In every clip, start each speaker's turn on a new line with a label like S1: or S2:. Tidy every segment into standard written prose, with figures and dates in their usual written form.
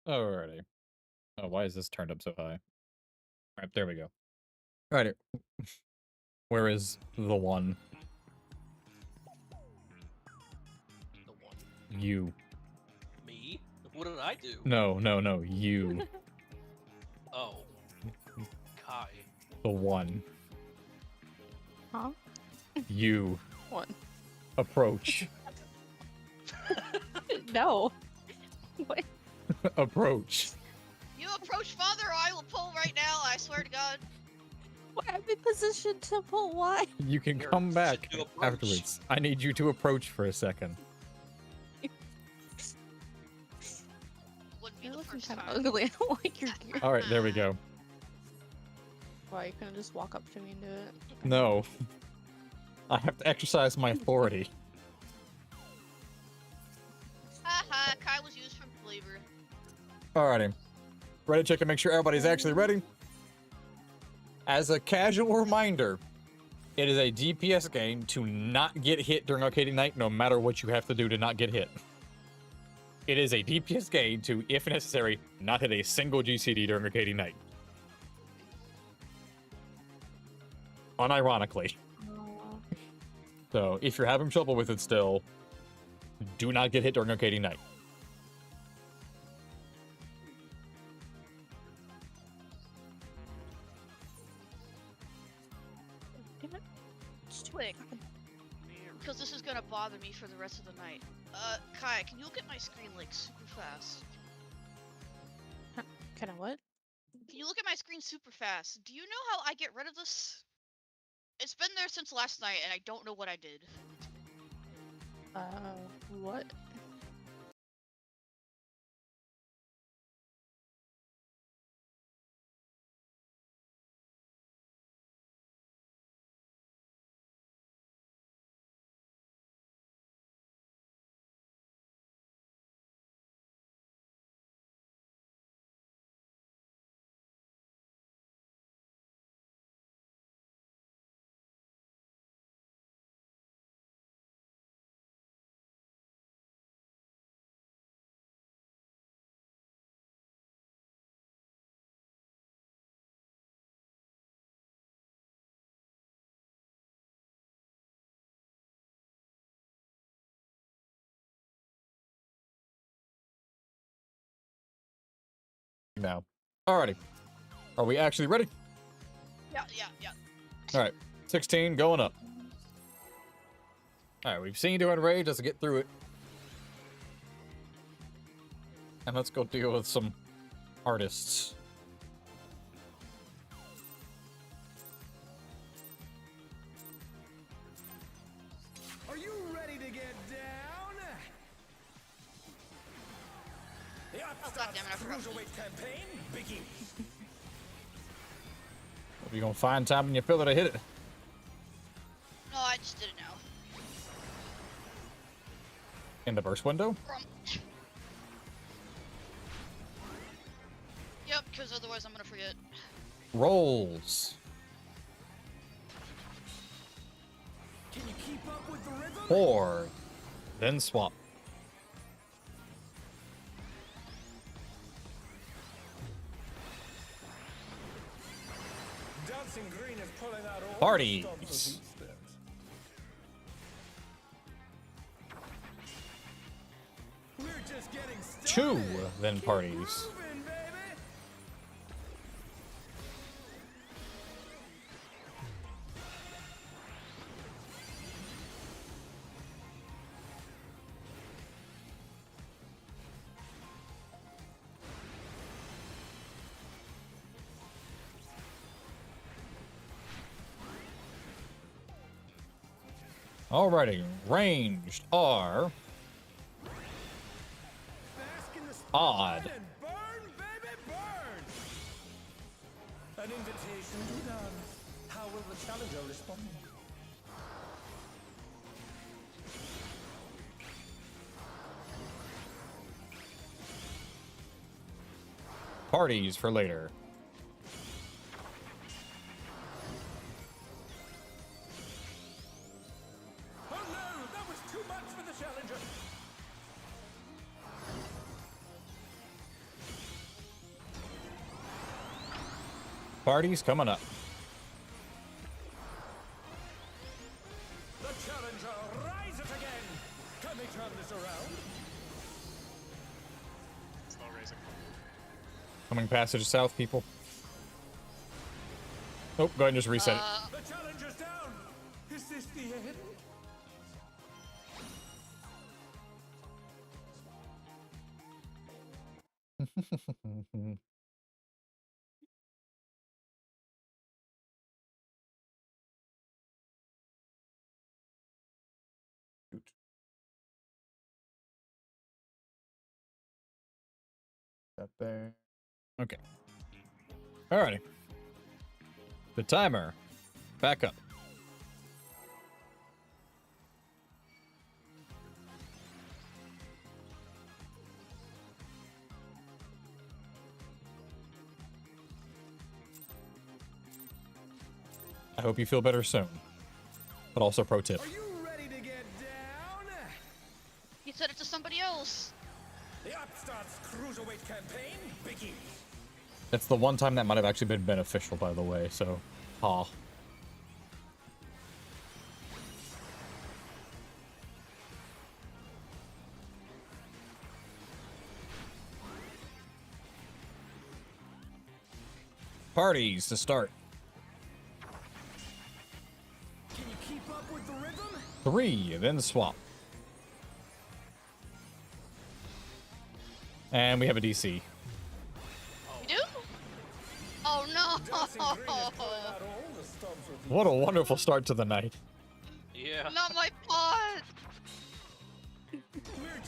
S1: Alrighty. Oh, why is this turned up so high? Alright, there we go. Alrighty. Where is the one?
S2: The one.
S1: You.
S2: Me? What did I do?
S1: No, you.
S2: Oh. Kai.
S1: The one.
S3: Huh?
S1: You.
S3: One.
S1: Approach.
S3: No. What?
S1: Approach.
S4: You approach father or I will pull right now, I swear to God.
S3: I'm in position to pull what?
S1: You can
S2: You're
S1: come back
S2: to approach.
S1: afterwards. I need you to approach for a second.
S4: Wouldn't be
S3: You're
S4: the
S3: looking
S4: first
S3: kind of
S4: time.
S3: ugly. I don't like your gear.
S1: Alright, there we go.
S3: Why, you couldn't just walk up to me and do it?
S1: No. I have to exercise my authority.
S4: Haha, Kai was used from flavor.
S1: Alrighty. Ready, check and make sure everybody's actually ready. As a casual reminder, it is a DPS game to not get hit during arcading night, no matter what you have to do to not get hit. It is a DPS game to, if necessary, not hit a single GCD during arcading night. Unironically. So, if you're having trouble with it still, do not get hit during arcading night.
S3: Damn it.
S4: Quick. Because this is gonna bother me for the rest of the night. Kai, can you look at my screen like super fast?
S3: Can I what?
S4: Can you look at my screen super fast? Do you know how I get rid of this? It's been there since last night and I don't know what I did.
S3: What?
S1: Now. Alrighty. Are we actually ready?
S4: Yeah.
S1: Alright. 16 going up. Alright, we've seen doing rage. Let's get through it. And let's go deal with some artists.
S5: Are you ready to get down? The
S4: Oh, goddammit, I forgot.
S5: Cruiserweight campaign begins.
S1: Hope you're gonna find time when you feel it to hit it.
S4: No, I just did it now.
S1: In the burst window?
S4: Yep, because otherwise I'm gonna forget.
S1: Rolls.
S5: Can you keep up with the rhythm?
S1: 4. Then swap.
S5: Dancing Green is pulling out all
S1: Parties.
S5: the stops of beat steps. We're just getting started.
S1: 2. Then
S5: Keep
S1: parties.
S5: grooving, baby.
S1: Alrighty. Ranged are
S5: Bask in the
S1: odd.
S5: spotlight and burn, baby, burn. An invitation to dance. How will the challenger respond?
S1: Parties for later.
S5: Oh no, that was too much for the challenger.
S1: Party's coming up.
S5: The challenger rises again. Can they turn this around?
S6: Slow raising.
S1: Coming passage south, people. Oh, go ahead and just reset it.
S5: The challenger's down. Is this the end?
S1: That there. Okay. Alrighty. The timer. Back up. I hope you feel better soon. But also pro tip.
S5: Are you ready to get down?
S4: You said it to somebody else.
S5: The Upstarts Cruiserweight campaign begins.
S1: That's the one time that might have actually been beneficial, by the way, so... Aw. Parties to start.
S5: Can you keep up with the rhythm?
S1: 3, then swap. And we have a DC.
S4: You do? Oh no!
S5: Dancing Green is pulling out all the stops with
S1: What a wonderful start to the night.
S2: Yeah.
S4: Not my pod!
S5: We're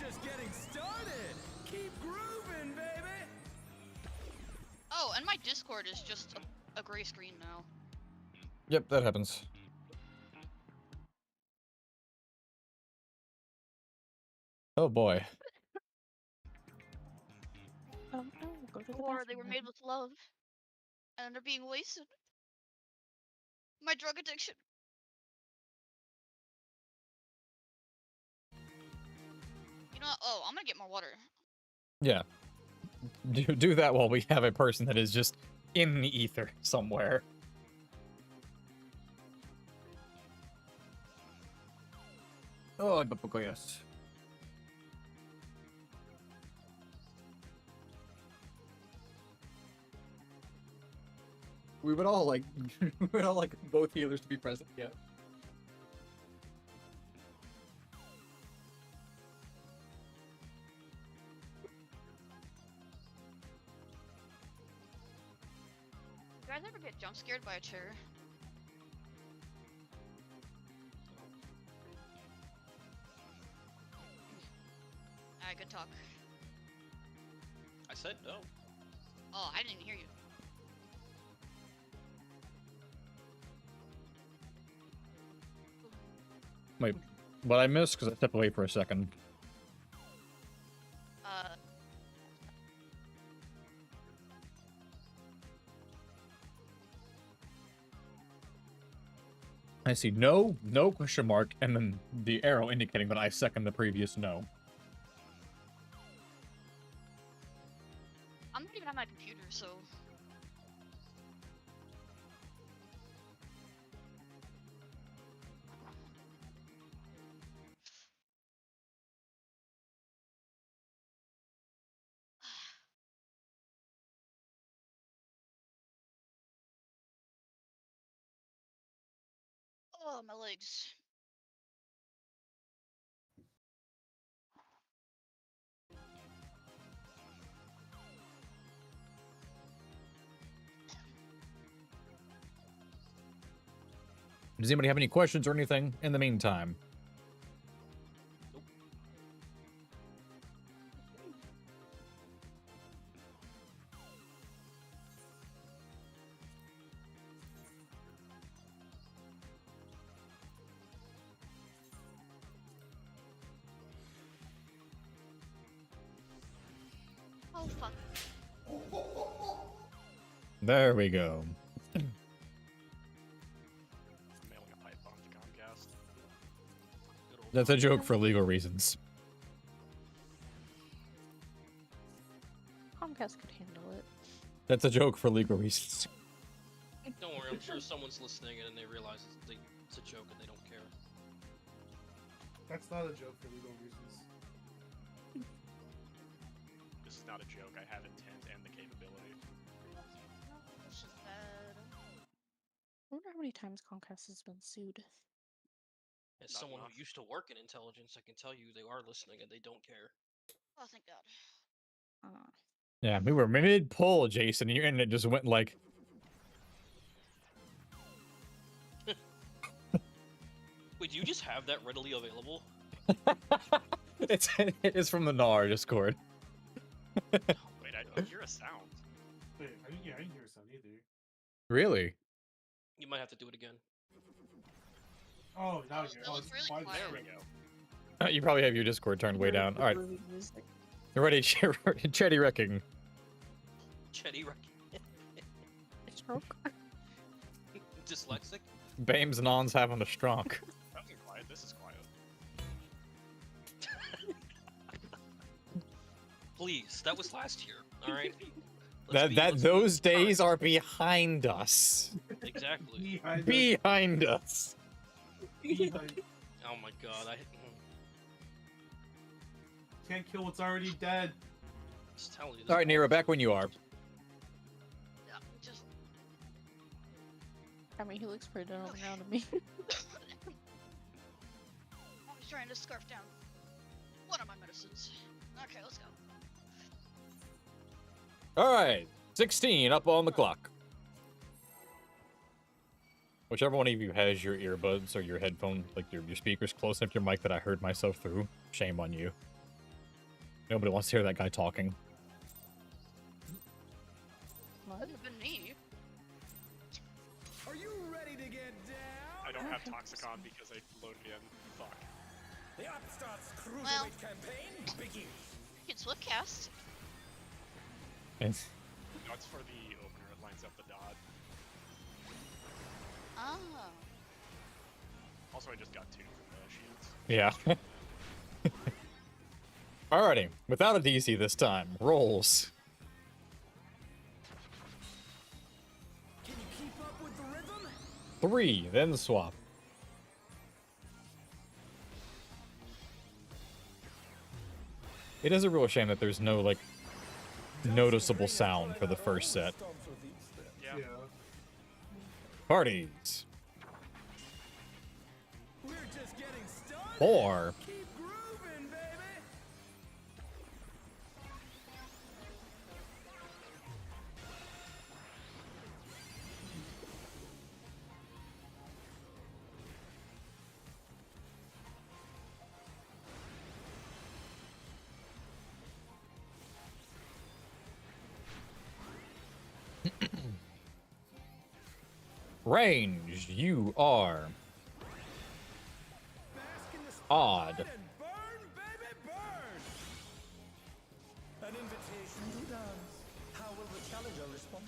S5: just getting started. Keep grooving, baby.
S4: Oh, and my Discord is just a gray screen now.
S1: Yep, that happens. Oh boy.
S3: Oh no, go to the
S4: Or they
S3: bathroom
S4: were
S3: now.
S4: made with love. And they're being wasted. My drug addiction. You know what? Oh, I'm gonna get more water.
S1: Yeah. Do that while we have a person that is just in the ether somewhere. Oh, yes. We would all like, we would all like both healers to be present. Yeah.
S4: You guys ever get jump scared by a chair? Alright, good talk.
S2: I said no.
S4: Oh, I didn't hear you.
S1: Wait, what I missed? Because I stepped away for a second. I see no question mark, and then the arrow indicating that I second the previous no.
S4: I'm not even on my computer, so... Oh, my legs.
S1: Does anybody have any questions or anything in the meantime?
S4: Oh, fuck.
S1: There we go.
S6: Mailing a pipe bomb to Comcast.
S2: Good old
S1: That's a joke for legal reasons.
S3: Comcast could handle it.
S1: That's a joke for legal reasons.
S2: I'm sure someone's listening and they realize it's a joke and they don't care.
S7: That's not a joke for legal reasons.
S6: This is not a joke. I have intent and the capability.
S4: It's just bad.
S3: I wonder how many times Comcast has been sued.
S2: As
S6: Not
S2: someone
S6: enough.
S2: who used to work in intelligence, I can tell you they are listening and they don't care.
S4: Oh, thank God.
S1: Yeah, we were mid-pull, Jason. Your internet just went like...
S2: Wait, do you just have that readily available?
S1: It's from the NAR Discord.
S6: Wait, I hear a sound.
S7: Wait, I didn't hear some either.
S1: Really?
S2: You might have to do it again.
S7: Oh, now
S4: That
S7: you're.
S4: was really quiet.
S6: There we go.
S1: You probably have your Discord turned way down. All right.
S3: Music.
S1: You ready, Chetty Wrecking?
S2: Chetty
S3: Stroke.
S2: Dyslexic?
S1: Bames Non's having a stroke.
S6: That was quiet. This is quiet.
S2: Please, that was last year. All right. Let's
S1: Those
S2: be
S1: days
S2: honest.
S1: are behind us.
S2: Exactly.
S1: Behind us.
S2: Oh my God,
S7: Can't kill what's already dead.
S2: just telling you.
S1: All right, Nero, back when you are.
S4: Yeah, just
S3: I mean, he looks pretty done around to me.
S4: always trying to scarf down one of my medicines. Okay, let's go.
S1: All right, 16 up on the clock. Whichever one of you has your earbuds or your headphone, like your speakers close enough to your mic that I heard myself through, shame on you. Nobody wants to hear that guy talking.
S3: What?
S4: Couldn't have been me.
S5: Are you ready to get down?
S6: I don't have Toxicon because I loaded in. Fuck.
S5: The Upstart's Cruiserweight
S4: Well.
S5: campaign begins.
S4: You can swiftcast.
S1: It's,
S6: No, it's for the opener. It lines up the dot.
S4: Ah.
S6: Also, I just got 2 from the shields.
S1: yeah. Alrighty, without a DC this time. Rolls.
S5: Can you keep up with the rhythm?
S1: 3, then swap. It is a real shame that there's no, like, noticeable sound for the first set.
S6: Yeah.
S7: Yeah.
S1: Parties.
S5: We're just getting started.
S1: 4.
S5: Keep grooving, baby.
S1: Range, you are
S5: Bask in the
S1: odd.
S5: spotlight and burn, baby, burn. An invitation to dance. How will the challenger respond?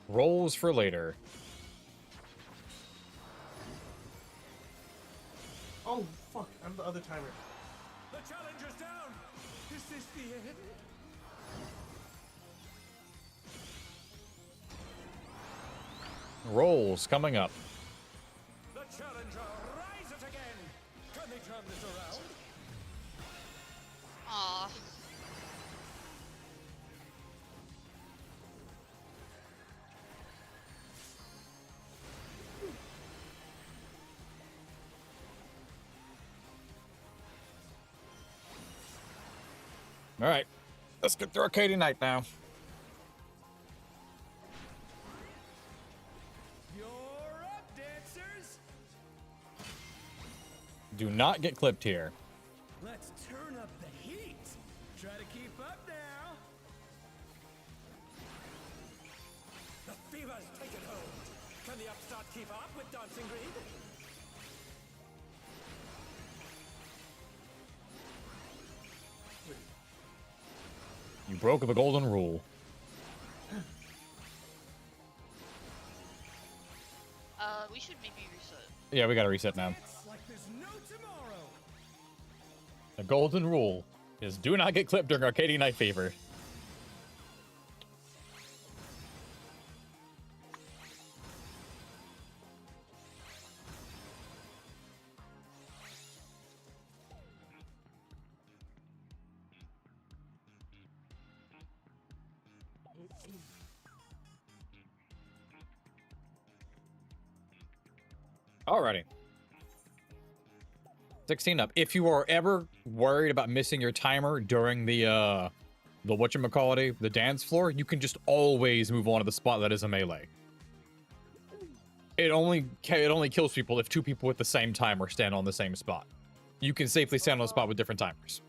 S1: Rolls for later.
S7: Oh, fuck. I'm the other timer.
S5: The challenger's down. Is this the end?
S1: Rolls coming up.
S5: The challenger rises again. Can they turn this around?
S4: Aw.
S1: All right, let's get through Arcade Night now.
S5: You're up, dancers.
S1: Do not get clipped here.
S5: Let's turn up the heat. Try to keep up now. The fever's taken hold. Can the upstart keep up with Dancing Green?
S1: You broke the golden rule.
S4: We should maybe reset.
S1: Yeah, we gotta reset now.
S5: It's like there's no tomorrow.
S1: The golden rule is do not get clipped during Arcade Night Fever. Alrighty. 16 up. If you are ever worried about missing your timer during the whatchamacallit, the dance floor, you can just always move on to the spot that is a melee. It only kills people if two people with the same timer stand on the same spot. You can safely stand on a spot with different timers.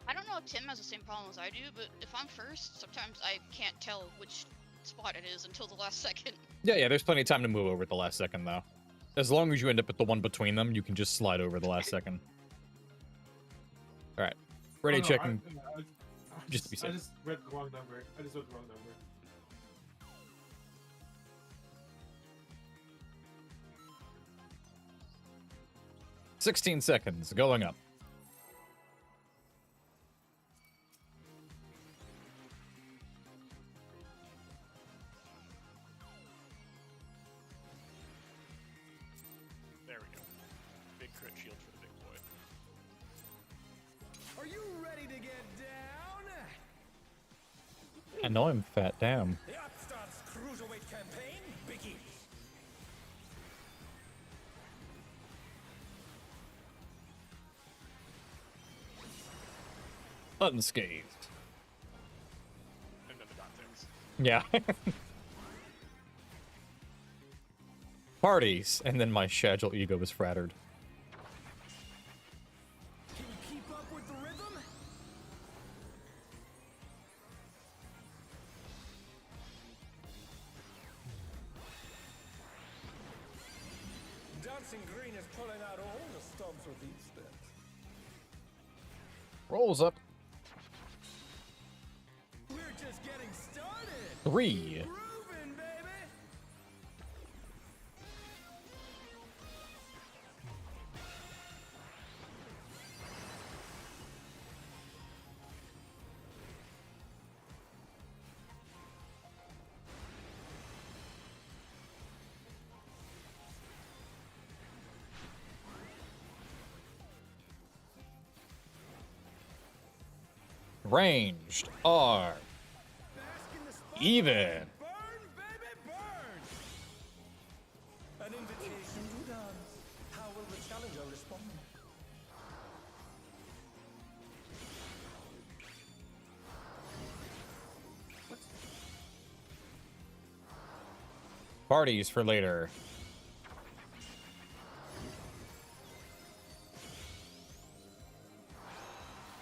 S4: I don't know if Tim has the same problem as I do, but if I'm first, sometimes I can't tell which spot it is until the last second.
S1: Yeah, there's plenty of time to move over at the last second, though. As long as you end up at the one between them, you can just slide over the last second. Alright. Ready, checking. Just to be safe.
S7: I just read the wrong number.
S1: 16 seconds, going up.
S6: There we go. Big crit shield for the big boy.
S5: Are you ready to get down?
S1: I know I'm fat, damn.
S5: The Upstart's Cruiserweight campaign begins.
S1: Unscathed.
S6: And then the Dante's.
S1: Yeah. Parties, and then my schedule ego is frattered.
S5: Can you keep up with the rhythm? Dancing Green is pulling out all the stops with these steps.
S1: Rolls up.
S5: We're just getting started.
S1: 3.
S5: Groovin, baby.
S1: Ranged are
S5: Bask in the spotlight.
S1: even.
S5: Burn, baby, burn. An invitation to dance. How will the challenger respond?
S1: Parties for later.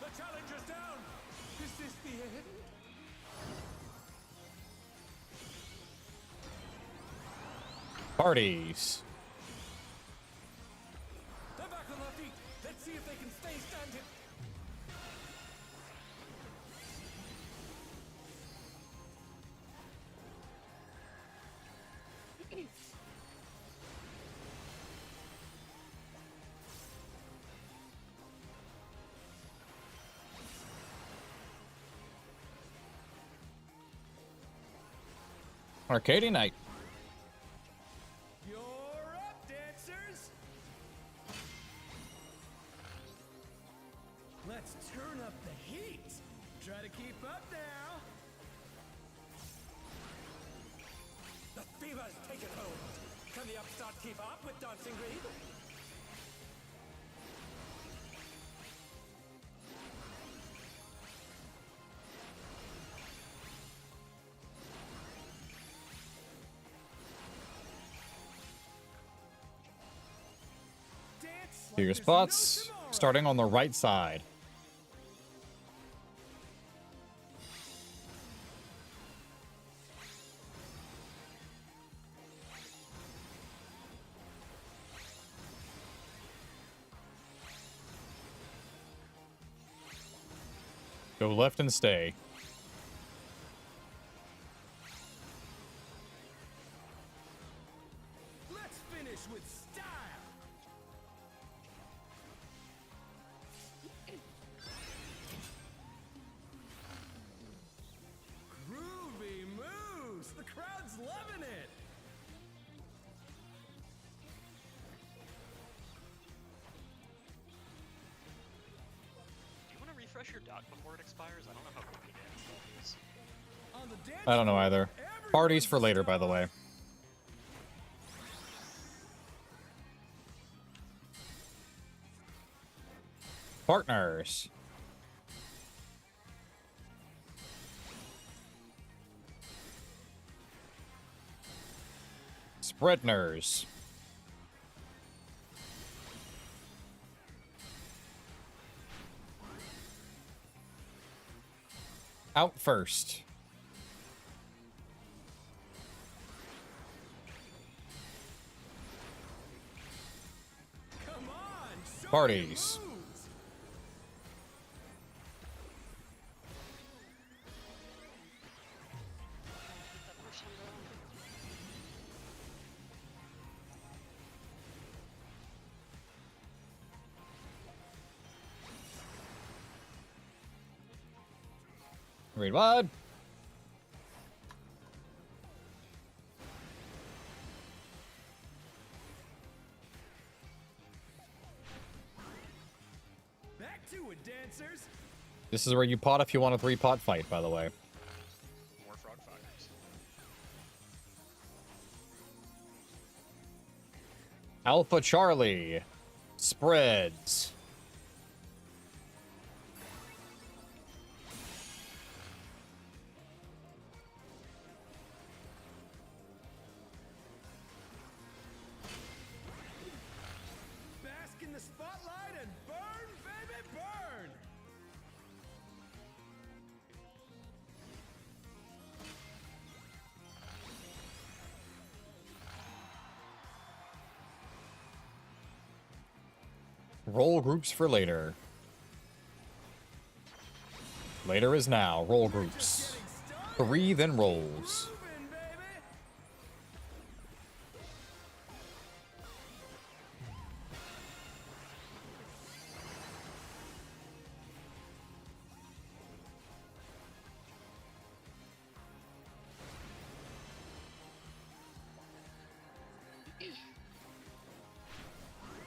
S5: The challenger's down. Is this the end?
S1: Parties.
S5: They're back on their feet. Let's see if they can stay standing.
S1: Arcade Night.
S5: You're up, dancers. Let's turn up the heat. Try to keep up now. The fever's taken hold. Can the upstart keep up with Dancing Green? Dance
S1: Do your
S5: like there's no
S1: spots.
S5: tomorrow.
S1: Starting on the right side. Go left and stay.
S5: Let's finish with style.
S6: refresh your dock before it expires? I don't know how quick the dance stuff is.
S5: On the dance
S1: I don't know
S5: floor,
S1: either. Parties for later, by the way. Partners. Spreadners. Out first.
S5: Come on, show
S1: Parties.
S5: your moves.
S4: That person though.
S1: Read what?
S5: Back to it, dancers.
S1: This is where you pot if you want a 3-pot fight, by the way.
S6: More frog fighters.
S1: Alpha Charlie. Spreads.
S5: Bask in the spotlight and burn, baby, burn.
S1: Roll groups for later. Later is now. Roll groups. 3, then rolls.
S5: Groovin, baby.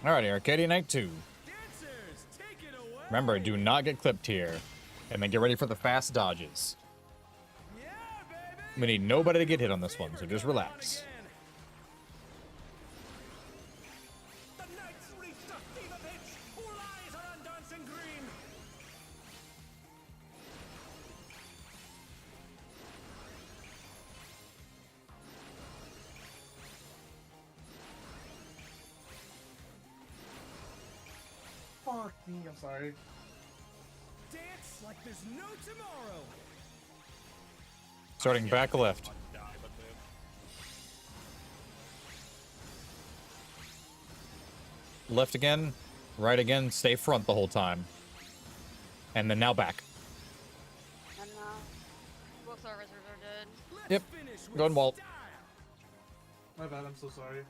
S1: Alrighty, Arcadia Night 2.
S5: Dancers, take it away.
S1: Remember, do not get clipped here. And then get ready for the fast dodges.
S5: Yeah, baby.
S1: We need nobody to get hit on this one, so just
S5: Come on
S1: relax.
S5: again. The night's reached a fever pitch. All eyes are on dancing green.
S7: Fuck me, I'm sorry.
S5: Dance like there's no tomorrow.
S1: Starting back left.
S6: Die, but the
S1: Left again. Right again. Stay front the whole time. And then now back.
S4: And both our wizards are dead.
S5: Let's
S1: Yep.
S5: finish with
S1: Go and Walt.
S5: style.
S7: My bad, I'm so sorry.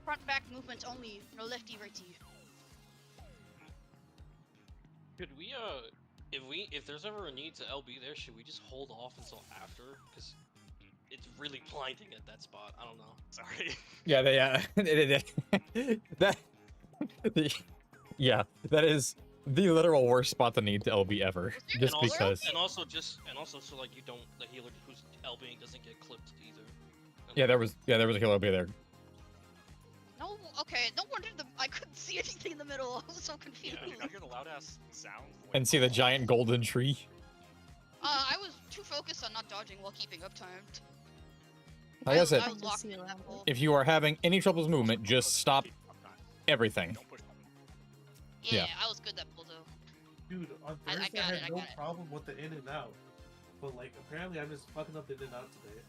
S4: Front back movements only, no lefty righty.
S2: Could we if there's ever a need to LB there, should we just hold off until after? Because it's really blinding at that spot. I don't know.
S6: sorry.
S1: Yeah, that. Yeah, that is the literal worst spot to need to LB ever. Just
S2: and also,
S1: because.
S2: and also so like the healer who's LBing doesn't get clipped either.
S1: Yeah, there was a healer LB there.
S4: No, okay, no wonder I couldn't see anything in the middle. I was so confused.
S6: Yeah, I hear the loud ass sound.
S1: And see the giant golden tree.
S4: I was too focused on not dodging while keeping up time.
S1: Like I said,
S4: I was locked in that hole.
S1: if you are having any troubles movement, just stop everything.
S6: Don't push them.
S4: Yeah,
S1: yeah.
S4: I was good that pull though.
S7: Dude, on
S4: I
S7: Thursday I,
S4: got it, I
S7: had no
S4: got it.
S7: problem with the in and out. But like, apparently I'm just fucking up the in and out today.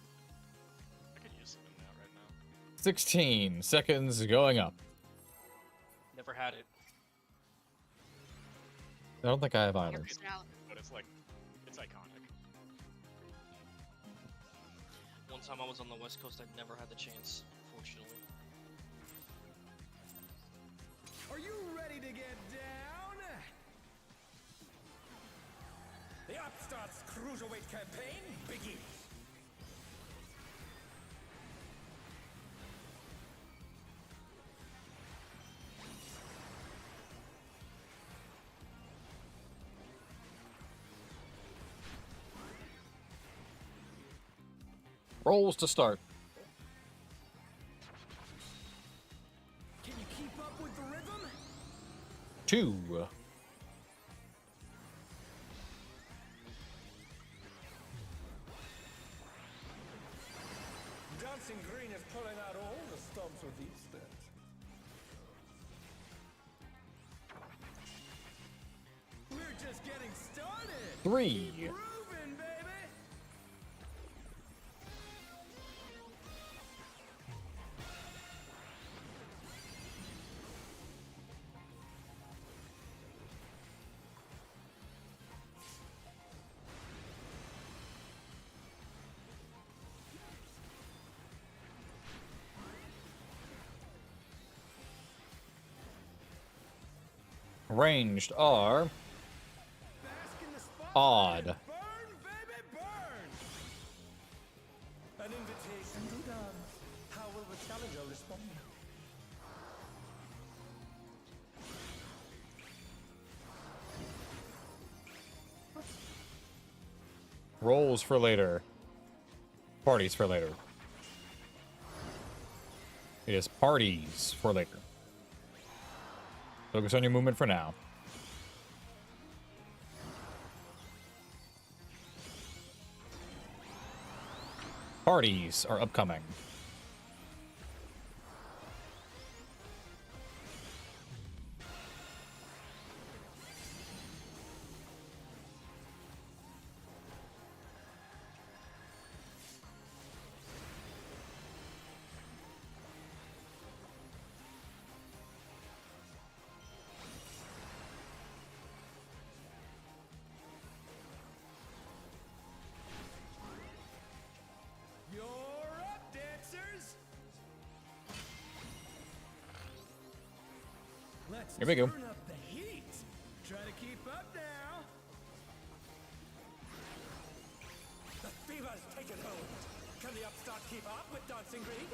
S6: I could use something out right now.
S1: 16 seconds going up.
S2: Never had it.
S1: I don't think I have
S4: Your
S1: either.
S4: personality.
S6: But it's like, it's iconic.
S2: One time I was on the West Coast, I never had the chance, fortunately.
S5: Are you ready to get down? The Upstarts Cruiserweight campaign begins.
S1: Rolls to start.
S5: Can you keep up with the rhythm?
S1: 2.
S5: Dancing Green is pulling out all the stops with these steps.
S1: 3.
S5: Groovin, baby!
S1: Ranged are
S5: Bask in the spotlight.
S1: odd.
S5: Burn, baby, burn! An invitation to dance. How will the challenger respond?
S1: Rolls for later. Parties for later. It is parties for later. Focus on your movement for now. Parties are upcoming.
S5: You're up, dancers! Let's
S1: Here we go.
S5: turn up the heat. Try to keep up now. The fever's taken hold. Can the upstart keep up with Dancing Green?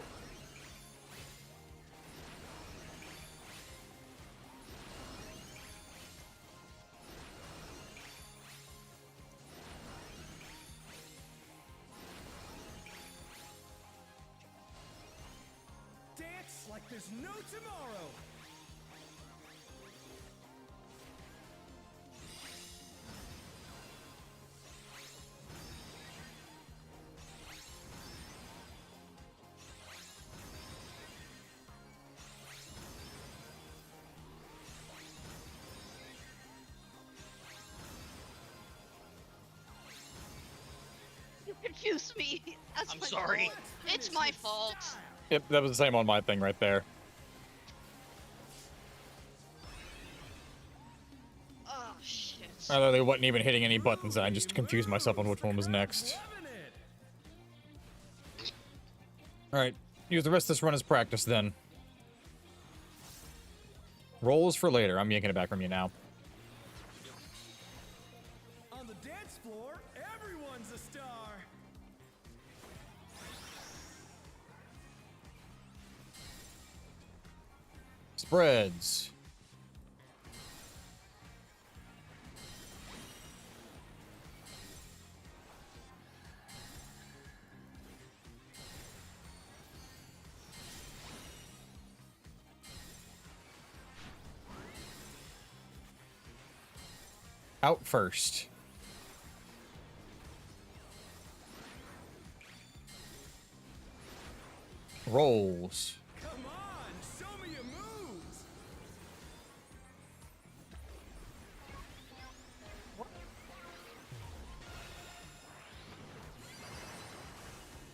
S5: Dance like there's no tomorrow.
S4: You confused me. That's
S2: I'm
S4: my
S2: sorry.
S4: fault. It's my fault.
S1: Yep, that was the same on my thing right there.
S4: Oh shit.
S1: I literally wasn't even hitting any buttons. I just confused myself on which one was next.
S5: Loving it.
S1: Alright, use the rest of this run as practice then. Rolls for later. I'm yanking it back from you now.
S5: On the dance floor, everyone's a star.
S1: Spreads. Out first. Rolls.
S5: Come on, show me your moves.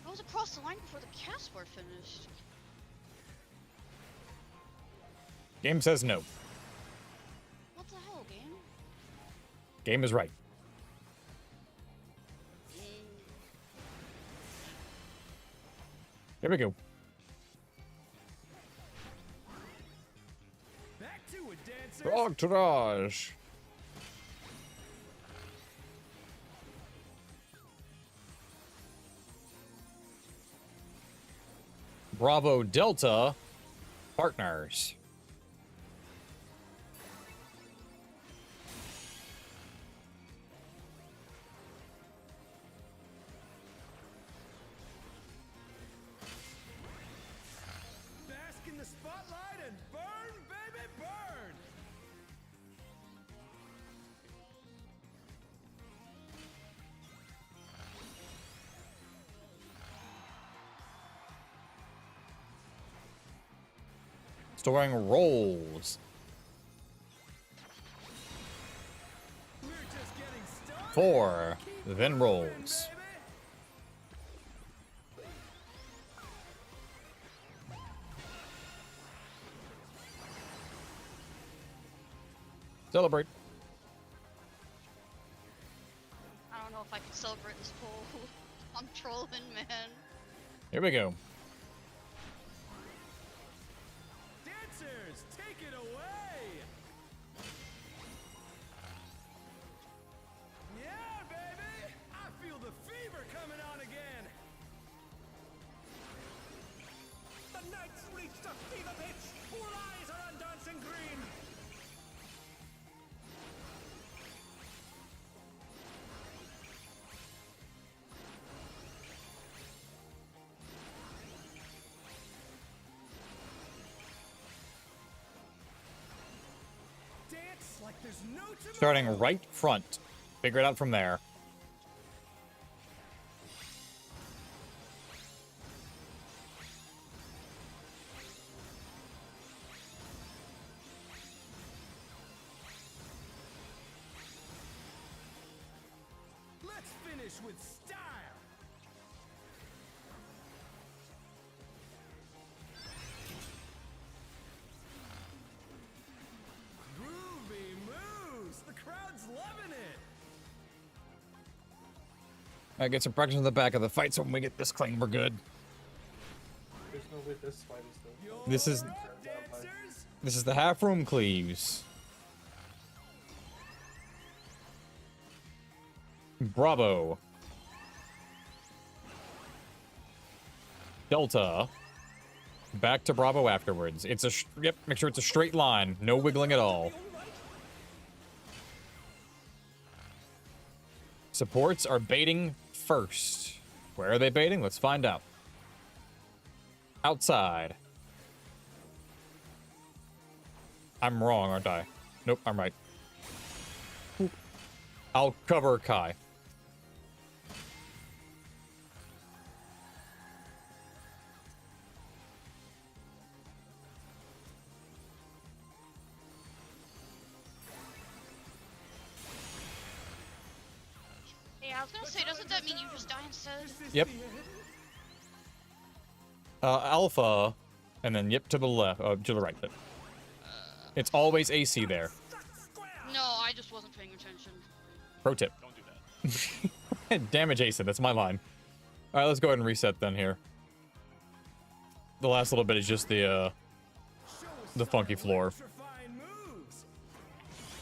S4: I was across the line before the cast were finished.
S1: Game says no.
S4: What the hell, game?
S1: Game is right. Here we go.
S5: Back to it, dancers.
S1: Prog Tirage. Bravo Delta partners. Storing rolls.
S5: We're just getting started.
S1: 4, then rolls. Celebrate.
S4: I don't know if I can celebrate this poll. I'm trolling, man.
S1: Here we go.
S5: Dancers, take it away. Yeah, baby. I feel the fever coming on again. The night's reached a fever pitch. All eyes are on dancing green. Dance like there's no tomorrow.
S1: Starting right front. Figure it out from there.
S5: Let's finish with style. Groovy moves. The crowd's loving it.
S1: I get some practice in the back of the fight, so when we get this clean, we're good.
S7: There's no way this fight is done.
S5: You're
S1: This is-
S5: up, dancers.
S1: This is the half room cleaves. Bravo. Delta. Back to Bravo afterwards. It's a yep. Make sure it's a straight line, no wiggling at all. Supports are baiting first. Where are they baiting? Let's find out. Outside. I'm wrong, aren't I? Nope, I'm right. I'll cover Kai.
S4: Hey, I was gonna say, doesn't that mean you just die instead?
S1: Yep. Alpha, and then yep to the left, to the right. It's always AC there.
S4: No, I just wasn't paying attention.
S1: Pro tip.
S6: Don't do that.
S1: Damage Ace, that's my line. Alright, let's go ahead and reset then here. The last little bit is just the funky floor.
S5: Electrifying moves.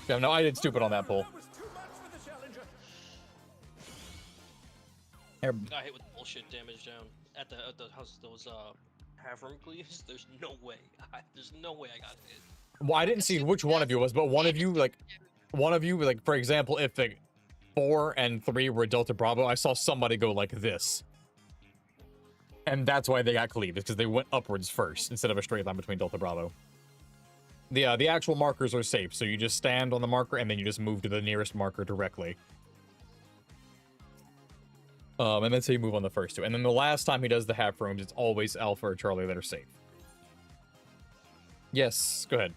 S1: Yeah, no, I did stupid on that pull.
S5: That was too much for the challenger.
S1: Here,
S2: Got hit with bullshit damage down at the house. Those half room cleaves. There's no way. There's no way I got hit.
S1: well, I didn't see which one of you was, but one of you, like, for example, if the 4 and 3 were Delta Bravo, I saw somebody go like this. And that's why they got cleaved, because they went upwards first, instead of a straight line between Delta Bravo. The actual markers are safe, so you just stand on the marker, and then you just move to the nearest marker directly. And then so you move on the first two. And then the last time he does the half rooms, it's always Alpha or Charlie that are safe. Yes, go ahead.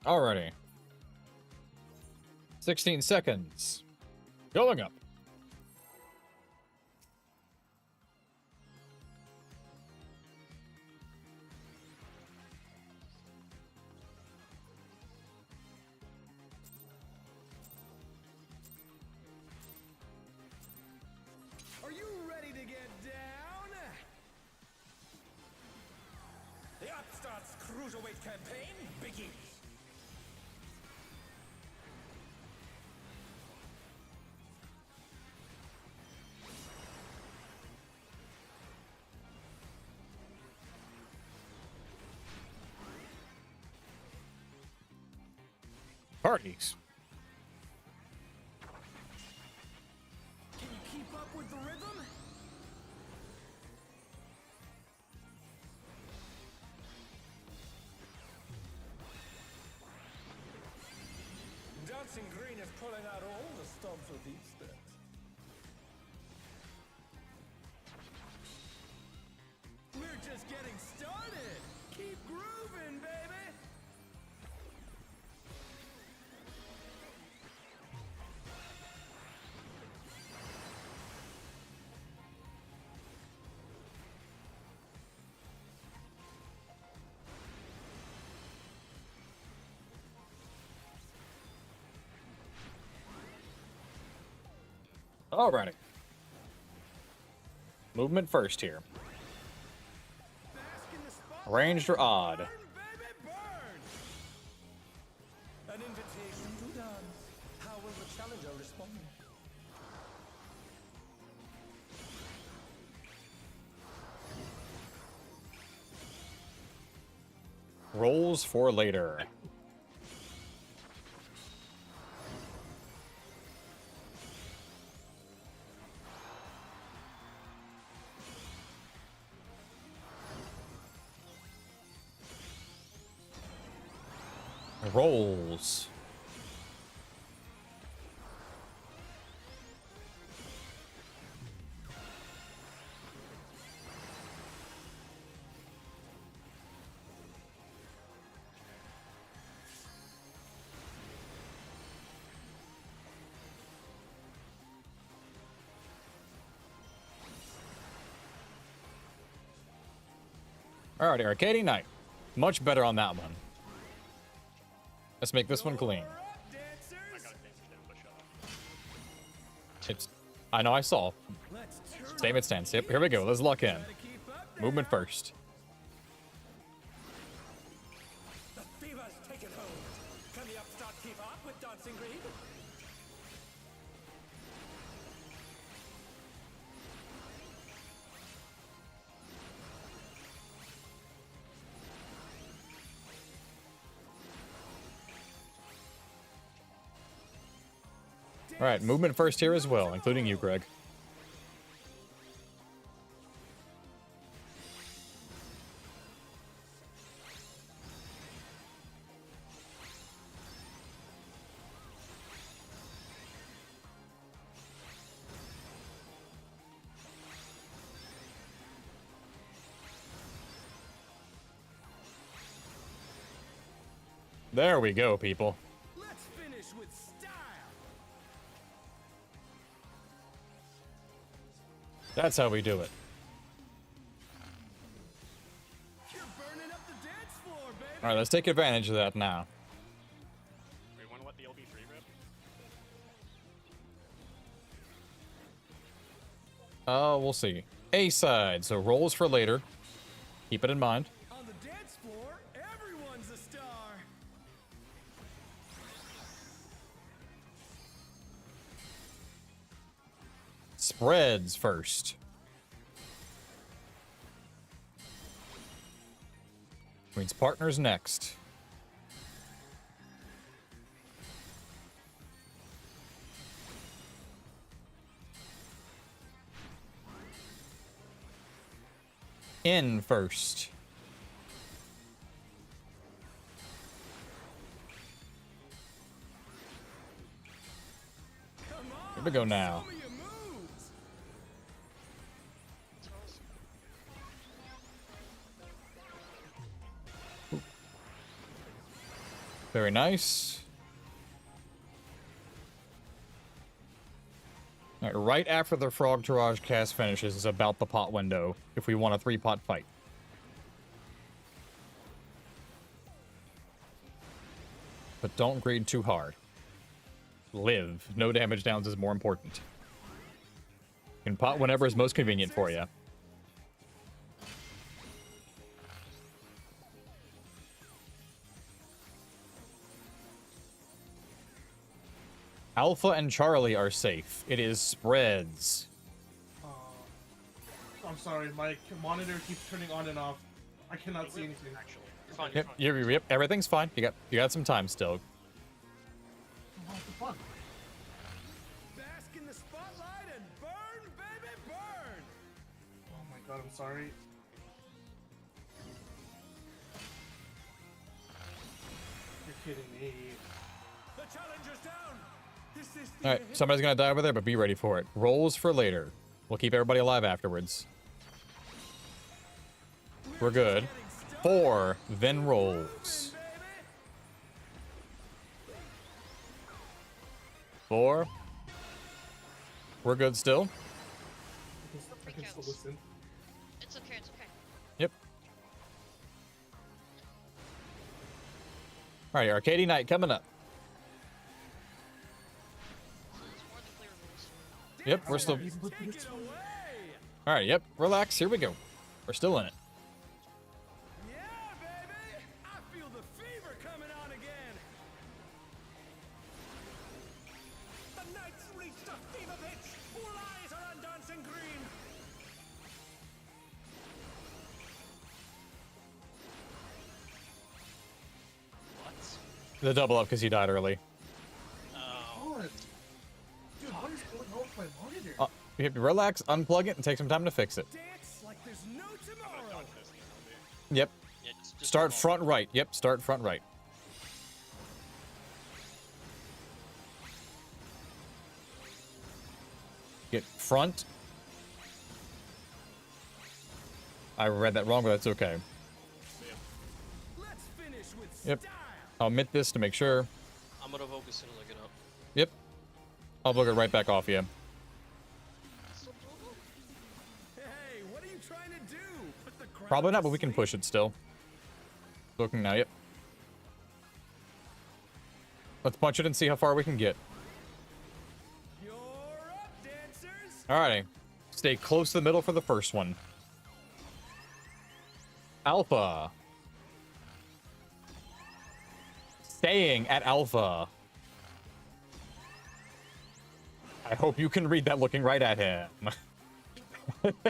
S1: Alrighty. 16 seconds. Going up.
S5: cruiserweight campaign begins.
S1: Parties.
S5: Can you keep up with the rhythm? Dancing Green is pulling out all the stops with these steps. We're just getting started. Keep grooving, baby.
S1: Alrighty. Movement first here.
S5: Bask in the spotlight.
S1: Ranged or odd?
S5: Burn, baby, burn. An invitation to dance. How will the challenger respond?
S1: Rolls for later. Rolls. Alrighty, Arcading Night. Much better on that one. Let's make this one clean.
S6: I got dancers down, but shut up.
S1: It's. I know I saw. Same it stands. Yep, here we go. Let's lock in. Movement first.
S5: The fever's taken hold. Can the upstart keep up with Dancing Green?
S1: Alright, movement first here as well, including you, Greg. There we go, people.
S5: Let's finish with style.
S1: That's how we do it.
S5: You're burning up the dance floor, baby.
S1: Alright, let's take advantage of that now.
S6: We want to let the LB3 rip?
S1: We'll see. A side, so rolls for later. Keep it in mind.
S5: On the dance floor, everyone's a star.
S1: Spreads first. Means partners next. In first.
S5: Come on.
S1: Here we go now.
S5: Show me your moves.
S1: Very nice. Alright, right after the Frog Tarage cast finishes is about the pot window, if we want a 3-pot fight. But don't greed too hard. Live. No damage downs is more important. You can pot whenever is most convenient for you. Alpha and Charlie are safe. It is spreads.
S7: I'm sorry, my monitor keeps turning on and off. I cannot see anything.
S6: Actually,
S2: You're fine.
S1: Yep,
S2: You're fine.
S1: yep, everything's fine. You got some time still.
S7: What the fuck?
S5: Bask in the spotlight and burn, baby, burn!
S7: Oh my god, I'm sorry. You're kidding me.
S5: The challenger's down! Is this the
S1: All right,
S5: end?
S1: somebody's gonna die over there, but be ready for it. Rolls for later. We'll keep everybody alive afterwards. We're good. 4, then rolls. 4. We're good still.
S7: I can still listen.
S4: It's okay, it's okay.
S1: Yep. All right, Arcade Night coming up.
S4: So it's more than clear rules.
S1: Yep, we're still.
S5: Take it away!
S1: All right, yep. Relax. Here we go. We're still in it.
S5: Yeah, baby! I feel the fever coming on again! The night's reached a fever pitch! All eyes are on dancing green!
S2: What?
S1: The double up because he died early.
S2: Oh.
S7: What? Dude, what is going on with my monitor?
S1: You have to relax, unplug it, and take some time to fix it.
S5: Dance like there's no tomorrow!
S6: done this now,
S1: Yep.
S2: Yeah, just
S1: Start
S2: hold on.
S1: front right. Yep. Start front right. Get front. I read that wrong, but that's okay.
S5: Let's finish with
S1: Yep.
S5: style!
S1: I'll omit this to make sure.
S2: I'm gonna vote as soon as I get up.
S1: Yep. I'll book it right back off you.
S4: Still doable?
S5: Hey, what are you trying to do? Put the crowd
S1: Probably not,
S5: to
S1: but we can
S5: sleep?
S1: push it still. Looking now, yep. Let's punch it and see how far we can get.
S5: You're up, dancers!
S1: Alrighty. Stay close to the middle for the first one. Alpha. Staying at Alpha. I hope you can read that looking right at him.
S6: I was looking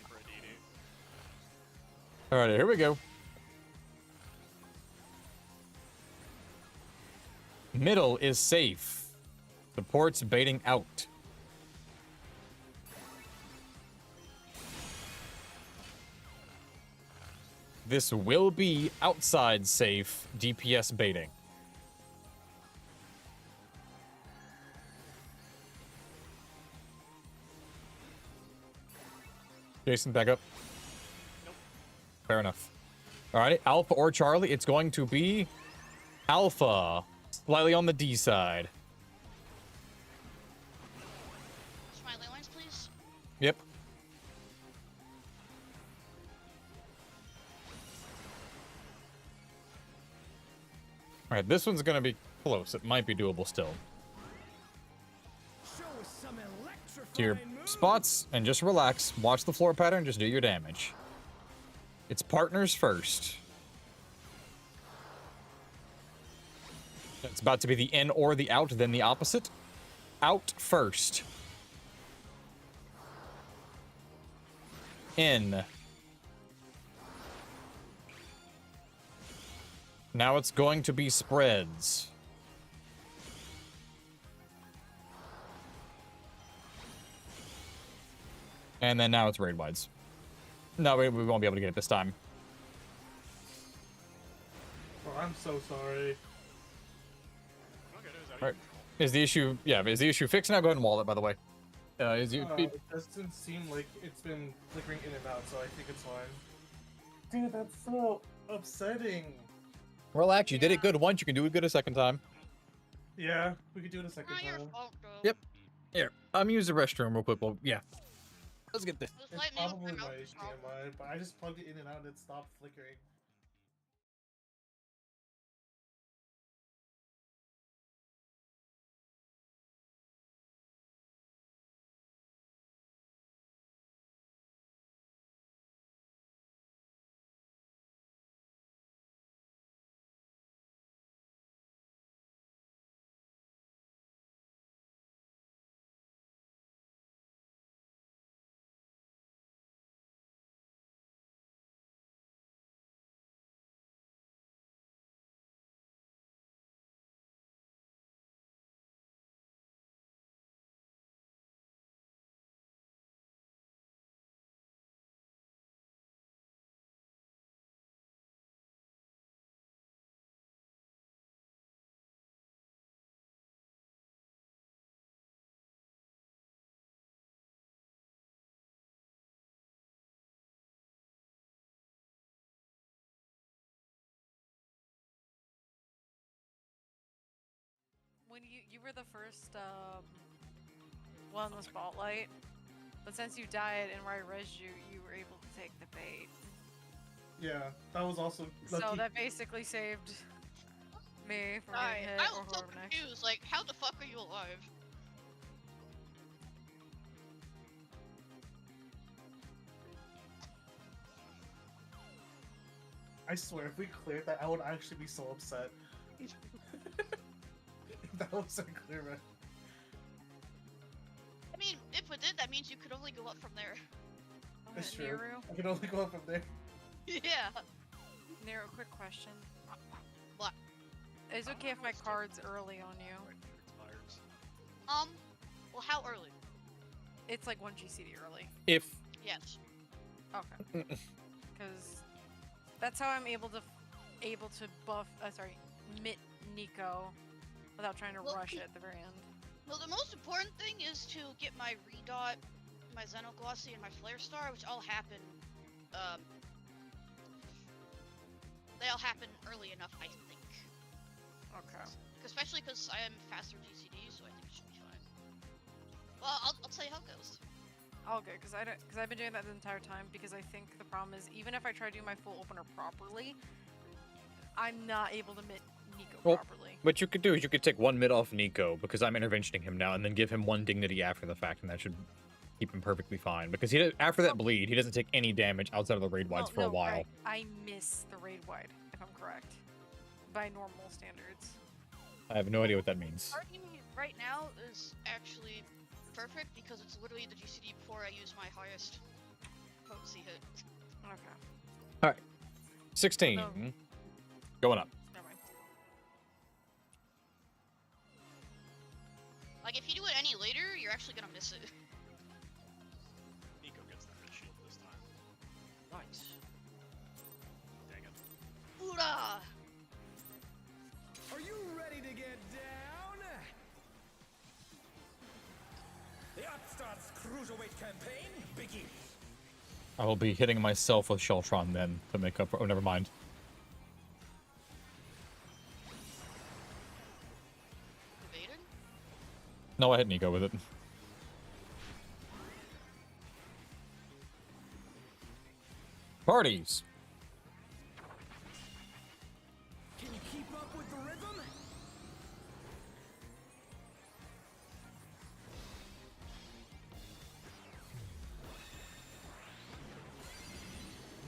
S6: for a DD.
S1: Alrighty, here we go. Middle is safe. Support's baiting out. This will be outside safe DPS baiting. Jason, back up.
S6: Nope.
S1: Fair enough. Alrighty, Alpha or Charlie, it's going to be Alpha. Slightly on the D side.
S4: Smiley lines, please.
S1: Yep. Alright, this one's gonna be close. It might be doable still.
S5: Show us some
S1: To your
S5: electrifying moves.
S1: spots and just relax. Watch the floor pattern, just do your damage. It's partners first. It's about to be the in or the out, then the opposite. Out first. In. Now it's going to be spreads. And then now it's raid wides. No, we won't be able to get it this time.
S7: Oh, I'm so sorry.
S6: Okay, it was out of
S1: Right.
S6: your control.
S1: Is the issue, yeah, is the issue fixed now? Go ahead and wall it, by the way.
S7: It doesn't seem like it's been flickering in and out, so I think it's fine. Dude, that's so upsetting.
S1: Relax, you did it good once, you can do it good a second time.
S7: Yeah, we could do it a second
S4: Not your
S7: time.
S4: fault, though.
S1: Yep. Here, I'm use the restroom real quick. Well, yeah. Let's get this.
S4: Just
S7: It's
S4: let me
S7: probably
S4: open
S7: my
S4: up.
S7: HDMI, but I just plugged it in and out and it stopped flickering.
S8: when you were the first one in the spotlight, but since you died and where I rezzed you, you were able to take the bait.
S7: Yeah, that was also lucky.
S8: So that basically saved me from getting hit
S4: I
S8: or
S4: was so
S8: whoever next.
S4: confused. Like, how the fuck are you alive?
S7: I swear, if we cleared that, I would actually be so upset. If that wasn't clear, man.
S4: I mean, if we did, that means you could only go up from there.
S8: Oh,
S7: That's true.
S8: Nero,
S7: I can only go up from there.
S4: Yeah.
S8: Nero, quick question.
S4: What?
S8: Is it okay if my card's early on you?
S6: Expires.
S4: Well, how early?
S8: It's like 1 GCD early.
S1: If
S4: Yes.
S8: Okay. Because that's how I'm able to buff. Mitt Nico without trying to
S4: Well,
S8: rush it at the very end.
S4: Well, the most important thing is to get my redot, my Xenoglossy, and my Flare Star, which all happen, they all happen early enough, I think.
S8: Okay.
S4: Especially because I am faster GCD, so I think it should be fine. Well, I'll tell you how it goes.
S8: All good, because I've been doing that the entire time. Because I think the problem is, even if I try to do my full opener properly, I'm not able to Mitt Nico properly.
S1: what you could do is you could take 1 mid off Nico, because I'm interventioning him now, and then give him 1 dignity after the fact, and that should keep him perfectly fine. Because after that bleed, he doesn't take any damage outside of the raid wides for a while.
S8: Right. I miss the raid wide, if I'm correct, by normal standards.
S1: I have no idea what that means.
S4: Starting right now is actually perfect because it's literally the GCD before I use my highest potency hit.
S8: Okay.
S1: 16.
S8: No.
S1: Going up.
S8: Never mind.
S4: Like, if you do it any later, you're actually gonna miss it.
S6: Nico gets the red shield this time.
S2: Nice.
S6: Dang it.
S4: Hoorah!
S5: Are you ready to get down? The Upstart's Cruiserweight campaign begins.
S1: I will be hitting myself with Sheltron then to make up for. Oh, never mind.
S4: Evaded?
S1: No, I hit Nico with it. Parties.
S5: Can you keep up with the rhythm?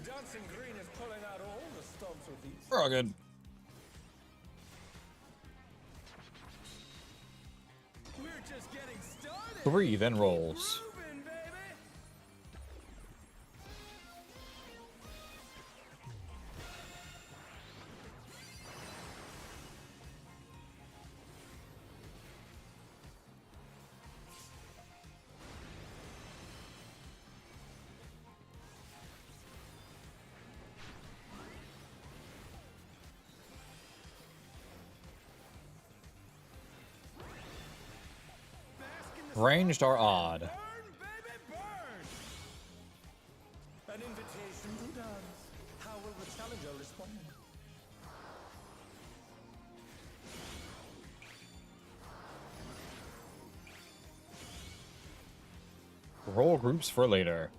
S5: Dancing Green is pulling out all the stops with these.
S1: We're all good.
S5: We're just getting started.
S1: 3 then rolls.
S5: Groovin, baby.
S1: Ranged are odd.
S5: Burn, baby, burn. An invitation to dance. How will the challenger respond?
S1: Roll groups for later.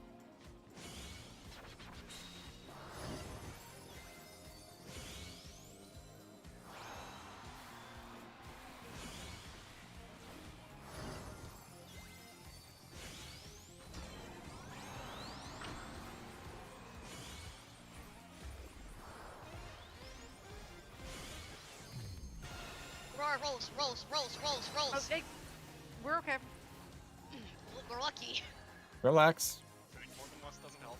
S4: Rolls.
S8: Okay. We're okay.
S4: We're lucky.
S1: Relax.
S6: Doing more than less doesn't help.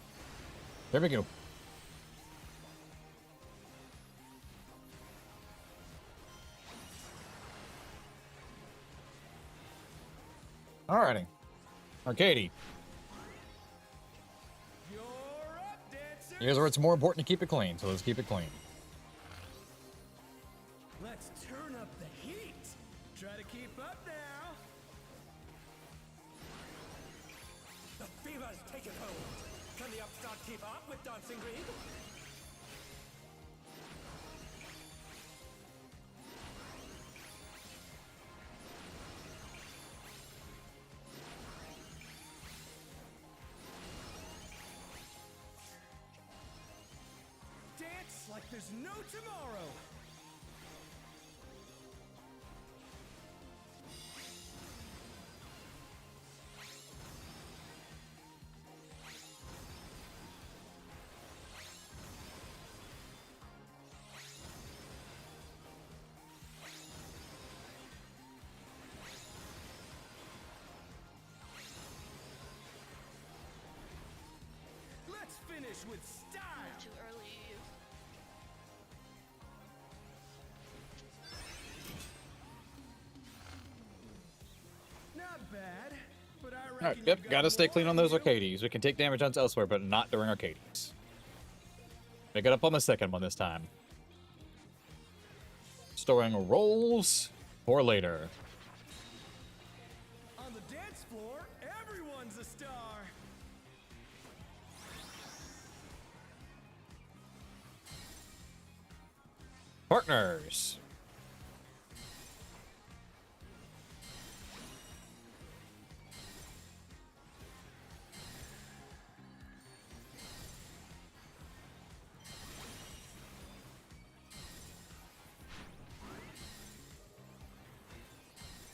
S1: There we go. Alrighty. Arcady.
S5: You're up, dancer.
S1: Here's where it's more important to keep it clean, so let's keep it clean.
S5: Let's turn up the heat. Try to keep up now. The fever's taken hold. Can the Upstart keep up with Dancing Green? like there's no tomorrow. Let's finish with style.
S4: Too early.
S5: Not bad, but I reckon
S1: Alright,
S5: you
S1: yep,
S5: got
S1: gotta stay
S5: more
S1: clean on
S5: in
S1: those
S5: you.
S1: Arcades. We can take damage on elsewhere, but not during Arcades. Make it up on the second one this time. Storing rolls for later.
S5: On the dance floor, everyone's a star.
S1: Partners.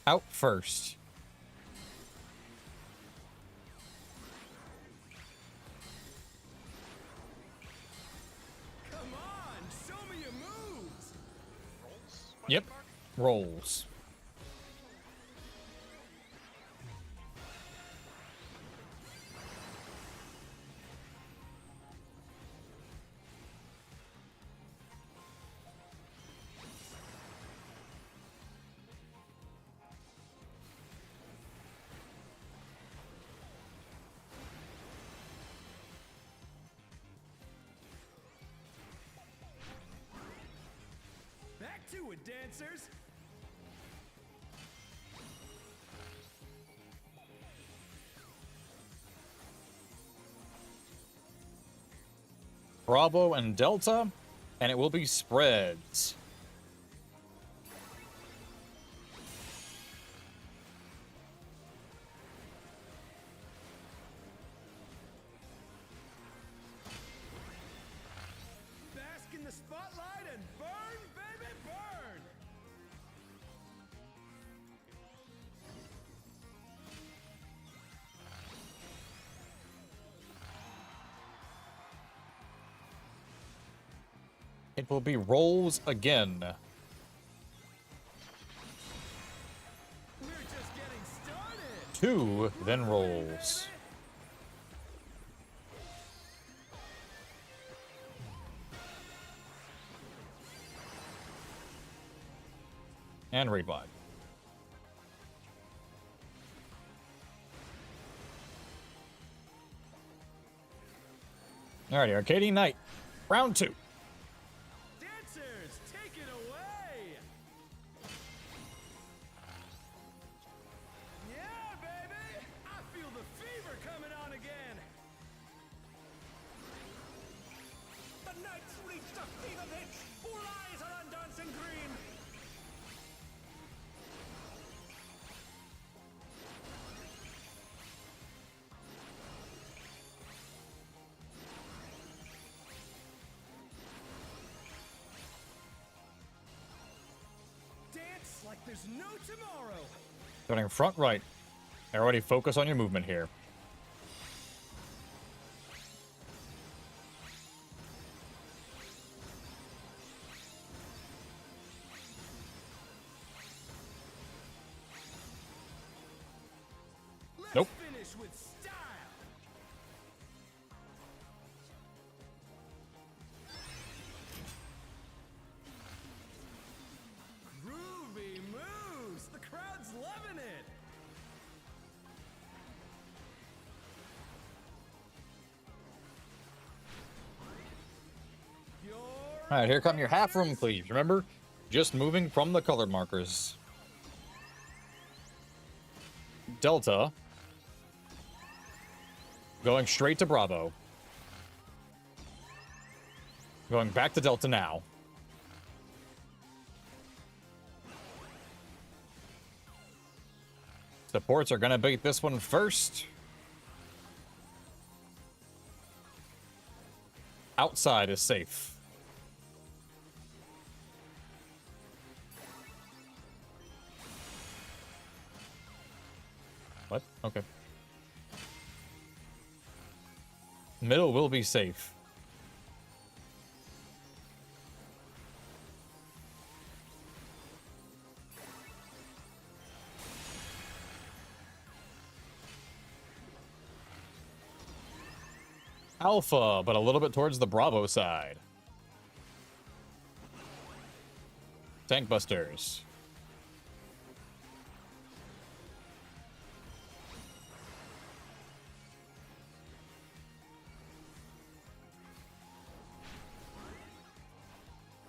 S1: Out first.
S5: Come on, show me your moves.
S6: Rolls?
S1: Yep. Rolls.
S5: Back to it, dancers.
S1: Bravo and Delta, and it will be spreads.
S5: Bask in the spotlight and burn, baby, burn.
S1: It will be rolls again.
S5: We're just getting started.
S1: 2, then rolls. And revive. Alrighty, Arcade Night. Round 2.
S5: Dancers, take it away. Yeah, baby. I feel the fever coming on again. The night's reached a fever pitch. All eyes are on dancing green. Dance like there's no tomorrow.
S1: Starting front right. Everybody focus on your movement here.
S5: Let's
S1: Nope.
S5: finish with style. Groovy moves. The crowd's loving it. You're
S1: Alright, here come your half room cleaves. Remember, just moving from the colored markers. Delta. Going straight to Bravo. Going back to Delta now. Supports are gonna bait this one first. Outside is safe. What? Okay. Middle will be safe. Alpha, but a little bit towards the Bravo side. Tank busters.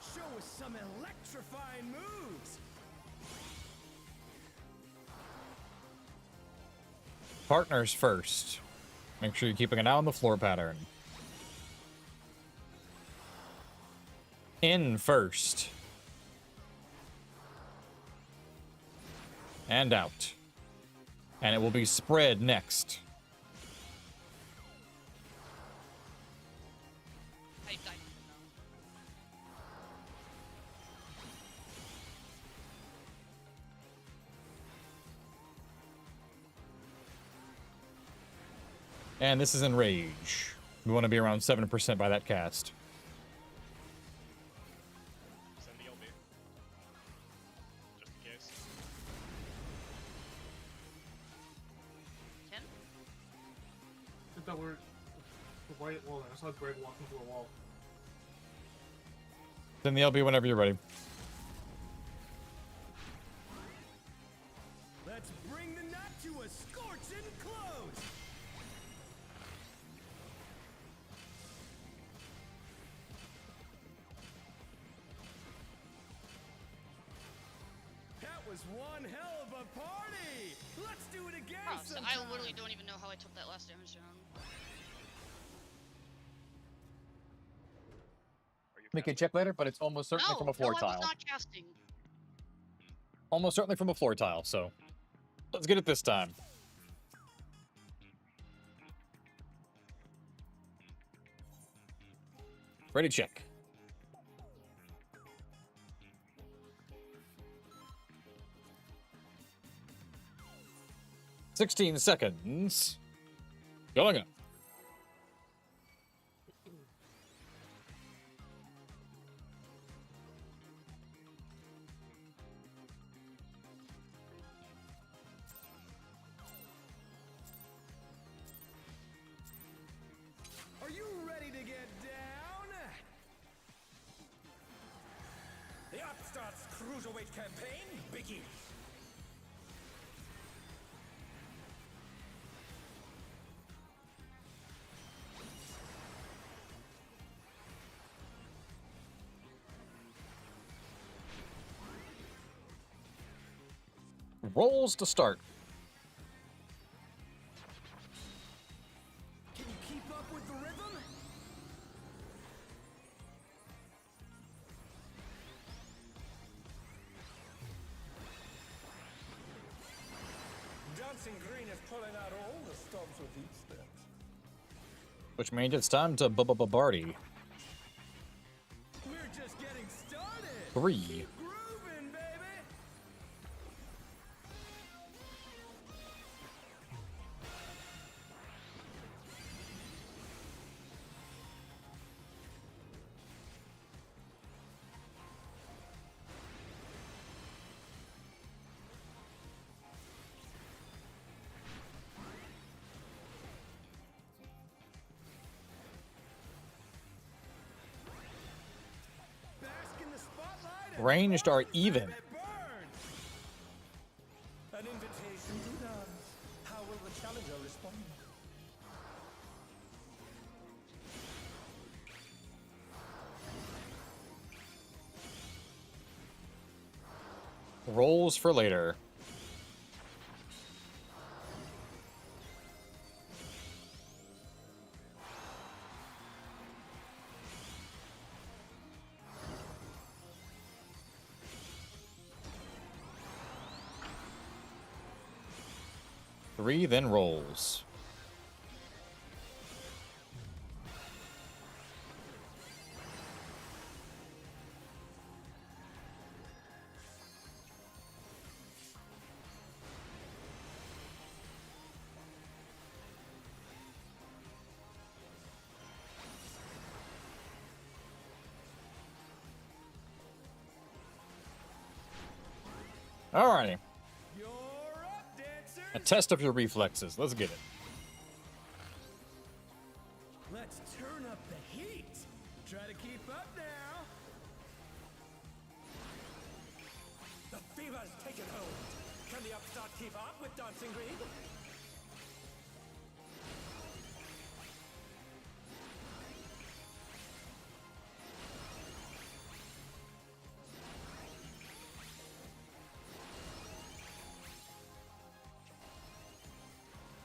S5: Show us some electrifying moves.
S1: Partners first. Make sure you're keeping an eye on the floor pattern. In first. And out. And it will be spread next.
S4: I died.
S1: And this is in Rage. We want to be around 7% by that cast.
S6: Send the LB. Just in case.
S4: 10?
S7: I thought we're the white wall. I saw Greg walking through a wall.
S1: Send the LB whenever you're ready.
S5: Let's bring the nut to a scorching close. That was one hell of a party. Let's do it again
S4: Oh, so
S5: sometime.
S4: I literally don't even know how I took that last damage down.
S6: Are you
S1: We can
S6: casting?
S1: check later, but it's almost certainly from a floor
S4: no, I
S1: tile.
S4: was not casting.
S1: Almost certainly from a floor tile, so let's get it this time. Ready, check. "16 seconds. Going up.
S5: Are you ready to get down? The Upstarts Cruiserweight campaign begins.
S1: Rolls to start.
S5: Can you keep up with the rhythm? Dancing Green is pulling out all the stops with each step.
S1: Which means it's time to Barty.
S5: We're just getting started.
S1: 3.
S5: Keep grooving, baby. Bask in the spotlight and
S1: Ranged are
S5: burn,
S1: even.
S5: baby, burn. An invitation to dance. How will the challenger respond?
S1: Rolls for later. Three, then rolls. Alrighty.
S5: You're up, dancers.
S1: A test of your reflexes. Let's get it.
S5: Let's turn up the heat. Try to keep up now. The fever's taken hold. Can the upstart keep up with Dancing Green?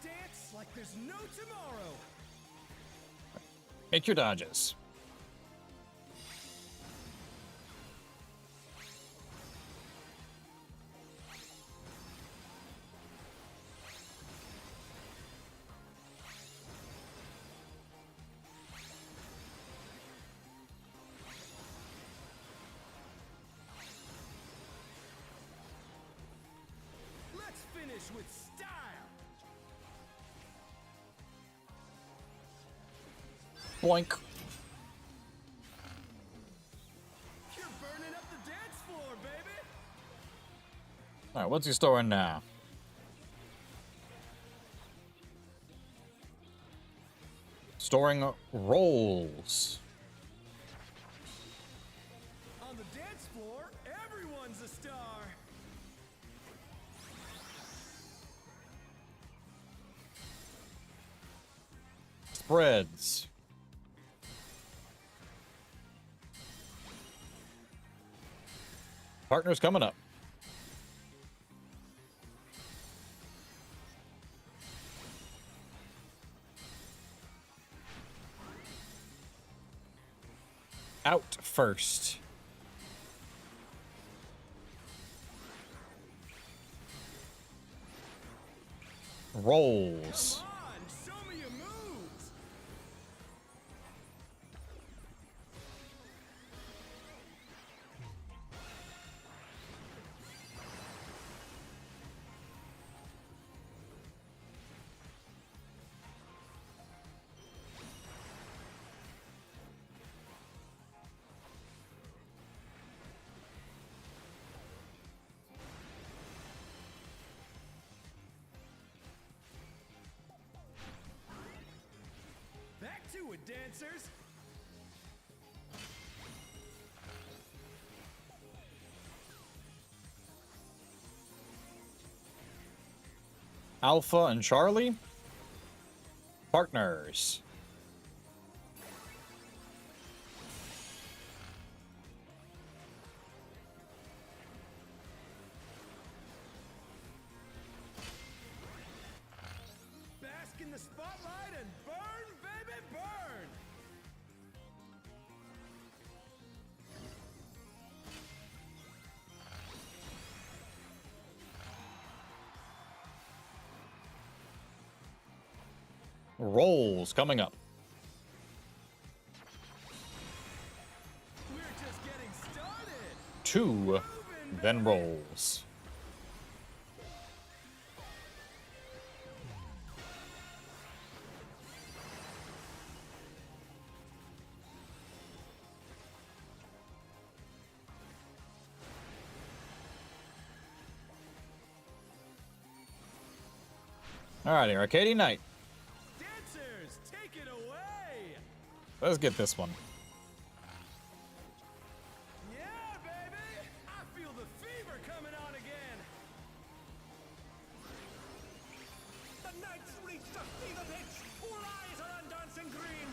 S5: Dance like there's no tomorrow.
S1: Make your dodges.
S5: Let's finish with style.
S1: Boink.
S5: You're burning up the dance floor, baby.
S1: Alright, what's he storing now? Storing rolls.
S5: On the dance floor, everyone's a star.
S1: Spreads. Partners coming up. Out first. Rolls.
S5: Come on, show me your moves. Back to it, dancers.
S1: Alpha and Charlie. Partners.
S5: Bask in the spotlight and burn, baby, burn.
S1: Rolls coming up.
S5: We're just getting started.
S1: 2, then rolls. Alrighty, Arcady Knight.
S5: Dancers, take it away.
S1: Let's get this one.
S5: Yeah, baby. I feel the fever coming on again. The night's reached a fever pitch. All eyes are on Dancing Green.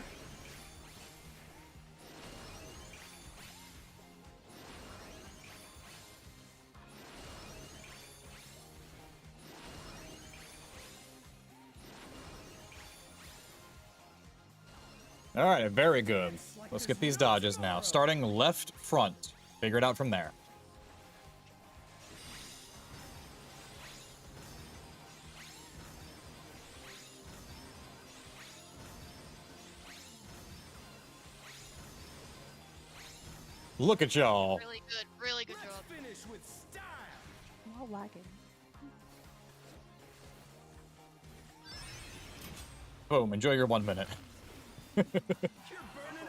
S1: Alright, very good. Let's get these dodges now. Starting left front. Figure it out from there. Look at y'all.
S4: Really good
S5: Let's
S4: job.
S5: finish with style.
S3: I'm all lagging.
S1: Boom, enjoy your 1 minute.
S5: You're burning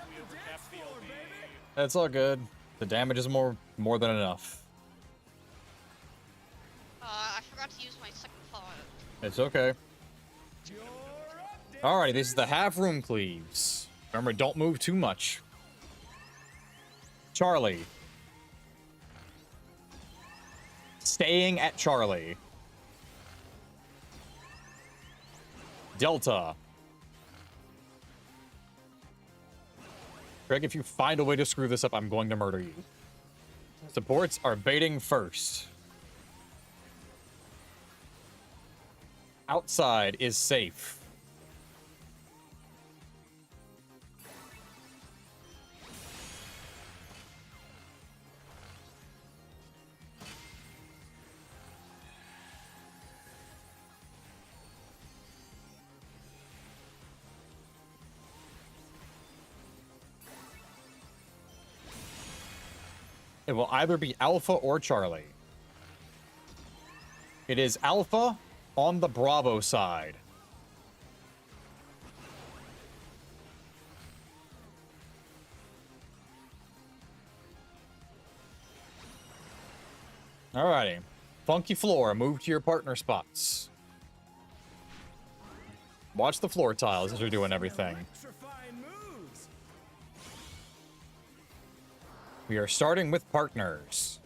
S5: up the dance floor, baby.
S1: That's all good. The damage is more than enough. It's okay. Alrighty, this is the half room cleaves. Remember, don't move too much. Charlie. Staying at Charlie. Delta. Greg, if you find a way to screw this up, I'm going to murder you. Supports are baiting first. Outside is safe. It will either be Alpha or Charlie. It is Alpha on the Bravo side. Alrighty. Funky floor, move to your partner spots. Watch the floor tiles as you're doing everything. We are starting with partners.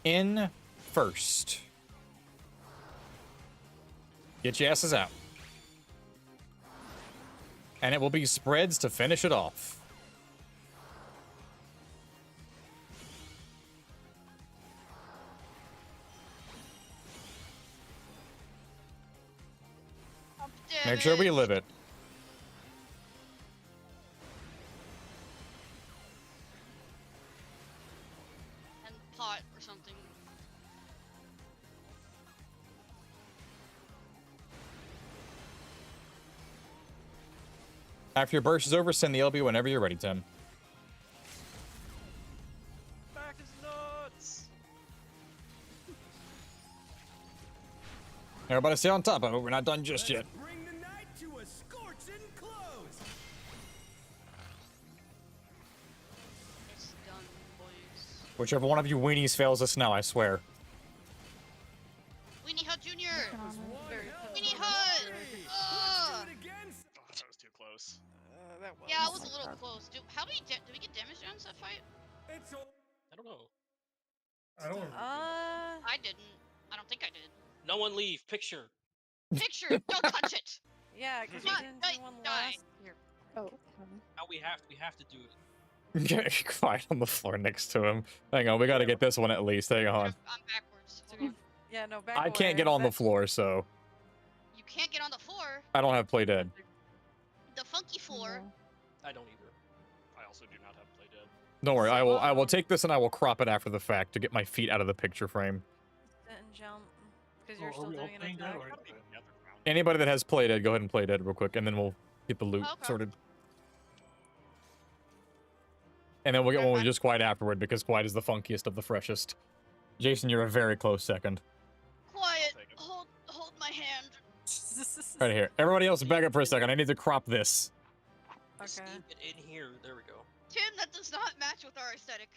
S1: In first. Get your asses out. And it will be spreads to finish it off. Make sure we live it.
S4: And pot or something.
S1: After your burst is over, send the LB whenever you're ready, Tim.
S6: Back is nuts.
S1: Everybody stay on top of it. We're not done just yet.
S5: Bring the night to a scorching close.
S4: It's done, boys.
S1: Whichever one of you weenies fails this now, I swear.
S4: Weenie Hut Jr.
S8: Very
S4: Weenie Hut!
S6: Oh, that was too close.
S8: that was.
S4: Yeah, it was a little close. How many did we get damage rounds that fight?
S5: It's all
S2: I don't know.
S7: I don't remember.
S4: I didn't. I don't think I did.
S2: No one leave. Picture.
S4: Picture, don't touch it.
S8: Yeah, because
S4: Come
S8: you
S4: on,
S8: didn't
S4: die,
S8: do one
S4: die.
S8: last year.
S3: Oh.
S2: Now we have to do it.
S1: Get quiet on the floor next to him. Hang on, we gotta get this one at least. Hang on.
S4: I'm backwards. Hold on.
S8: Yeah, no, back
S1: I can't
S8: away.
S1: get on the
S8: That-
S1: floor, so
S4: You can't get on the floor.
S1: I don't have play dead.
S4: The funky floor.
S2: I don't either.
S6: I also do not have play dead.
S1: Don't worry, I will take this and I will crop it after the fact to get my feet out of the picture frame.
S8: Sit and jump. Because you're
S7: Are
S8: still
S7: we all
S8: doing an
S7: playing dead
S8: attack.
S7: or-
S6: Gotta be the other round.
S1: Anybody that has play dead, go ahead and play dead real quick, and then we'll get the loot
S4: Okay.
S1: sorted. And then we'll get one with just Quiet afterward, because Quiet is the funkiest of the freshest. Jason, you're a very close second.
S4: Quiet.
S6: I'll take it.
S4: Hold my hand.
S1: Right here. Everybody else back up for a second. I need to crop this.
S8: Okay.
S2: Steam it in here. There we go.
S4: Tim, that does not match with our aesthetic.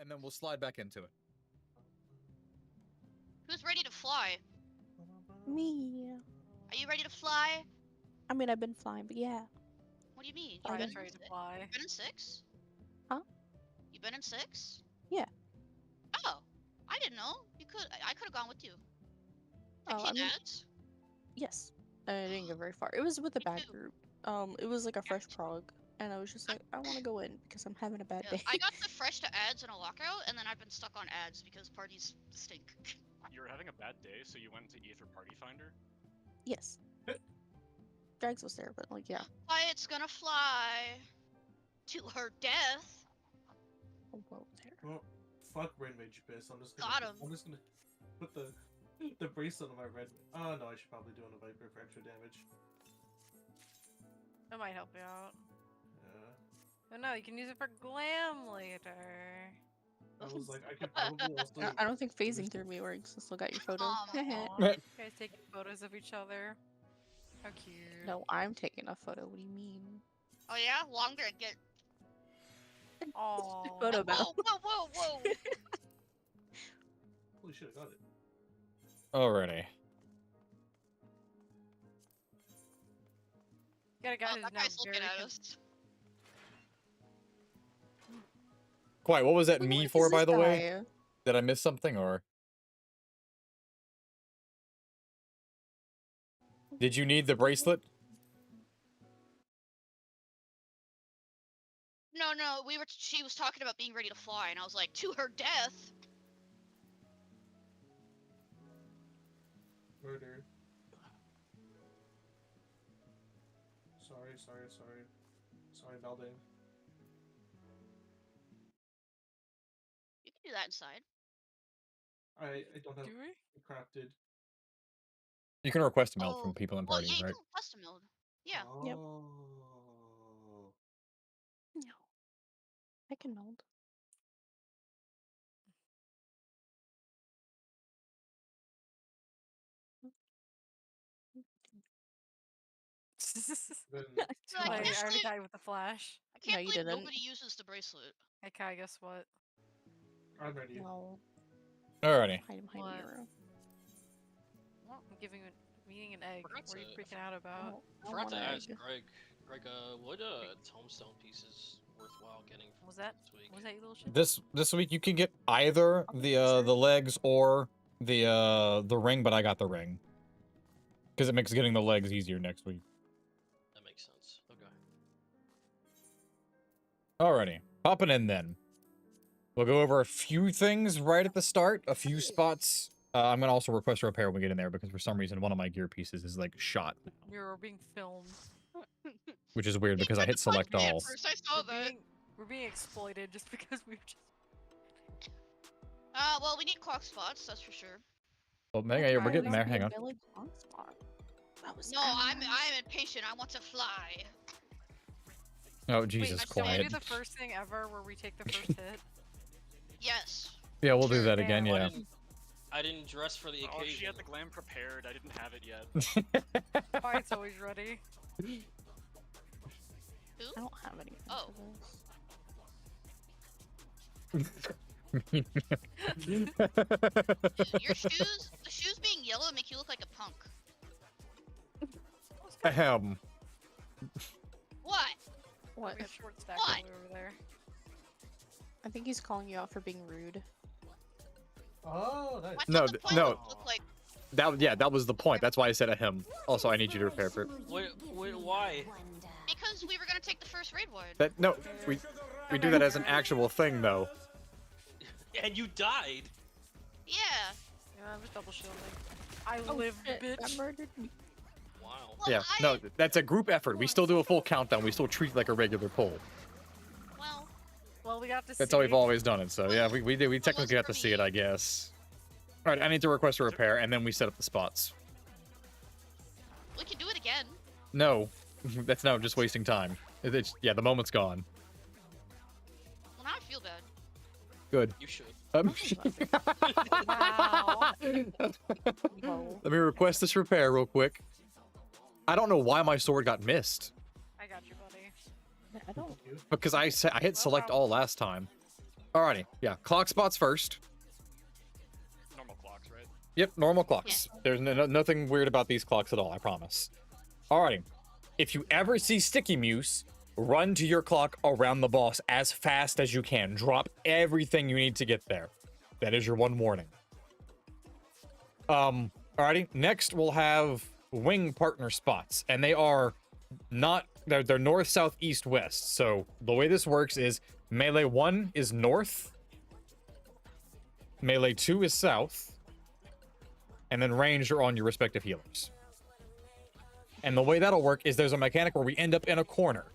S1: and then we'll slide back into it.
S4: Who's ready to fly?
S3: Me.
S4: Are you ready to fly?
S3: I mean, I've been flying, but yeah.
S4: What do you mean?
S3: I
S4: You've been
S8: Brian's
S3: don't-
S8: ready to fly.
S4: You've been in 6?
S3: Huh?
S4: You been in 6?
S3: Yeah.
S4: Oh, I didn't know. You could. I could have gone with you.
S3: Oh,
S4: 15
S3: I mean,
S4: ads?
S3: yes. I didn't get very far. It was with a
S4: Me
S3: bad
S4: too.
S3: group. It was like a fresh prog, and I was just like, I want to go in because I'm having a bad
S4: Yeah,
S3: day.
S4: I got the fresh to ads and a lockout, and then I've been stuck on ads because parties stink.
S6: You were having a bad day, so you went to Ether Party Finder?
S3: Yes. Drags was there, but like, yeah.
S4: Wyatt's gonna fly to her death.
S3: Oh, whoa, there.
S7: Well, fuck Red Mage Abyss. I'm just gonna.
S4: Got him.
S7: I'm just gonna put the bracelet on my red. Oh no, I should probably do on a Viper for extra damage.
S8: That might help you out.
S7: Yeah.
S8: Oh no, you can use it for glam later.
S7: I was like, I could probably also.
S3: I don't think phasing through me works. Let's look at your photo.
S4: Aw.
S8: Aw, you guys taking photos of each other. How cute.
S3: No, I'm taking a photo. What do you mean?
S4: Oh yeah, longer and get.
S8: Aww.
S3: Photo
S4: Whoa,
S3: battle.
S4: whoa, whoa, whoa!
S7: Holy shit, I got it.
S1: Alrighty.
S8: Got a guy
S4: Oh,
S8: who's
S4: that
S8: now
S4: guy's looking
S8: very
S4: at us.
S1: Quiet, what was that
S3: Who
S1: me
S3: is
S1: for, by
S3: this
S1: the way?
S3: guy?
S1: Did I miss something, or? Did you need the bracelet?
S4: No, no, she was talking about being ready to fly, and I was like, to her death.
S7: Murder. Sorry. Sorry, Valdane.
S4: You can do that inside.
S7: I don't have
S8: Do we?
S7: it crafted.
S1: You can request a meld
S4: Oh,
S1: from people in
S4: well,
S1: parties,
S4: yeah, you
S1: right?
S4: can custom build. Yeah.
S3: Yep.
S7: Oh.
S3: No. I can meld.
S7: Then
S4: So I
S8: I
S4: can't
S8: already
S4: believe,
S8: died with the flash.
S4: I can't
S3: No, you
S4: believe
S3: didn't.
S4: nobody uses the bracelet.
S8: Hey Kai, guess what?
S7: I'm ready.
S3: No.
S1: Alrighty.
S3: Hide him behind
S8: What?
S3: Miro.
S8: I'm giving you I'm eating an egg.
S2: Forgot
S8: What are you
S2: to-
S8: freaking out about?
S3: I
S2: Forgot
S3: want
S2: to
S3: an
S2: ask
S3: egg.
S2: Greg. Greg, what tombstone pieces worthwhile getting
S8: Was that
S2: this week?
S8: was that you little shit?
S1: This week you can get either the legs or the ring, but I got the ring. Because it makes getting the legs easier next week.
S2: That makes sense. Okay.
S1: Alrighty. Popping in then. We'll go over a few things right at the start. A few spots. I'm going to also request a repair when we get in there because for some reason one of my gear pieces is like shot.
S8: We're being filmed.
S1: Which is weird because I hit select
S4: Yeah,
S1: all.
S4: first I saw that.
S8: We're being exploited just because we were just.
S4: Well, we need clock spots, that's for sure.
S1: Well, hang on, we're getting there. Hang on.
S3: That was
S4: No, I'm impatient. I want to fly.
S1: Oh, Jesus,
S8: Wait, can we
S1: quiet.
S8: do the first thing ever where we take the first hit?
S4: Yes.
S1: Yeah, we'll do
S4: Sure,
S1: that
S8: yeah.
S1: again, yeah.
S2: I didn't dress for the
S6: Oh, she
S2: occasion.
S6: had the glam prepared. I didn't have it yet.
S8: Fire's always ready.
S4: Who?
S3: I don't have anything
S4: Oh. Your shoes, the shoes being yellow make you look like a punk.
S1: Ahem.
S4: What?
S3: What?
S8: We have short stack
S4: What?
S8: over there.
S3: I think he's calling you out for being rude.
S7: Oh, nice.
S4: I thought
S1: No,
S4: the
S1: th-
S4: punk
S1: no.
S4: looked like
S1: That was the point. That's why I said ahem. Also, I need you to repair for it.
S2: Wait, why?
S4: because we were gonna take the first raid ward.
S1: That no, we do that as an actual thing though.
S2: And you died.
S4: Yeah.
S8: Yeah, I was double shielding. I
S3: Oh,
S8: live,
S3: shit, that
S8: bitch.
S3: murdered me.
S2: Wow.
S4: Well,
S1: Yeah, no, that's a group effort. We still do a full countdown. We still treat it like a regular poll.
S4: Well,
S8: Well, we got to
S1: That's
S8: see.
S1: how we've always done it. So yeah, we did. We technically got to see it, I guess. All right, I need to request a repair, and then we set up the spots.
S4: we can do it again.
S1: No, that's now just wasting time. Yeah, the moment's gone.
S4: Well, now I feel bad.
S1: Good.
S2: You should.
S8: Wow.
S3: Whoa.
S1: Let me request this repair real quick. I don't know why my sword got missed.
S8: I got you, buddy.
S3: I don't.
S1: Because I hit select all last time. Alrighty, yeah. Clock spots first.
S6: Normal clocks, right?
S1: Yep, normal clocks. There's nothing weird about these clocks at all, I promise. Alrighty. If you ever see Sticky Muse, run to your clock around the boss as fast as you can. Drop everything you need to get there. That is your one warning. Alrighty. Next, we'll have wing partner spots, and they are not... They're north, south, east, west. So the way this works is melee 1 is north, melee 2 is south, and then ranged are on your respective healers. And the way that'll work is there's a mechanic where we end up in a corner.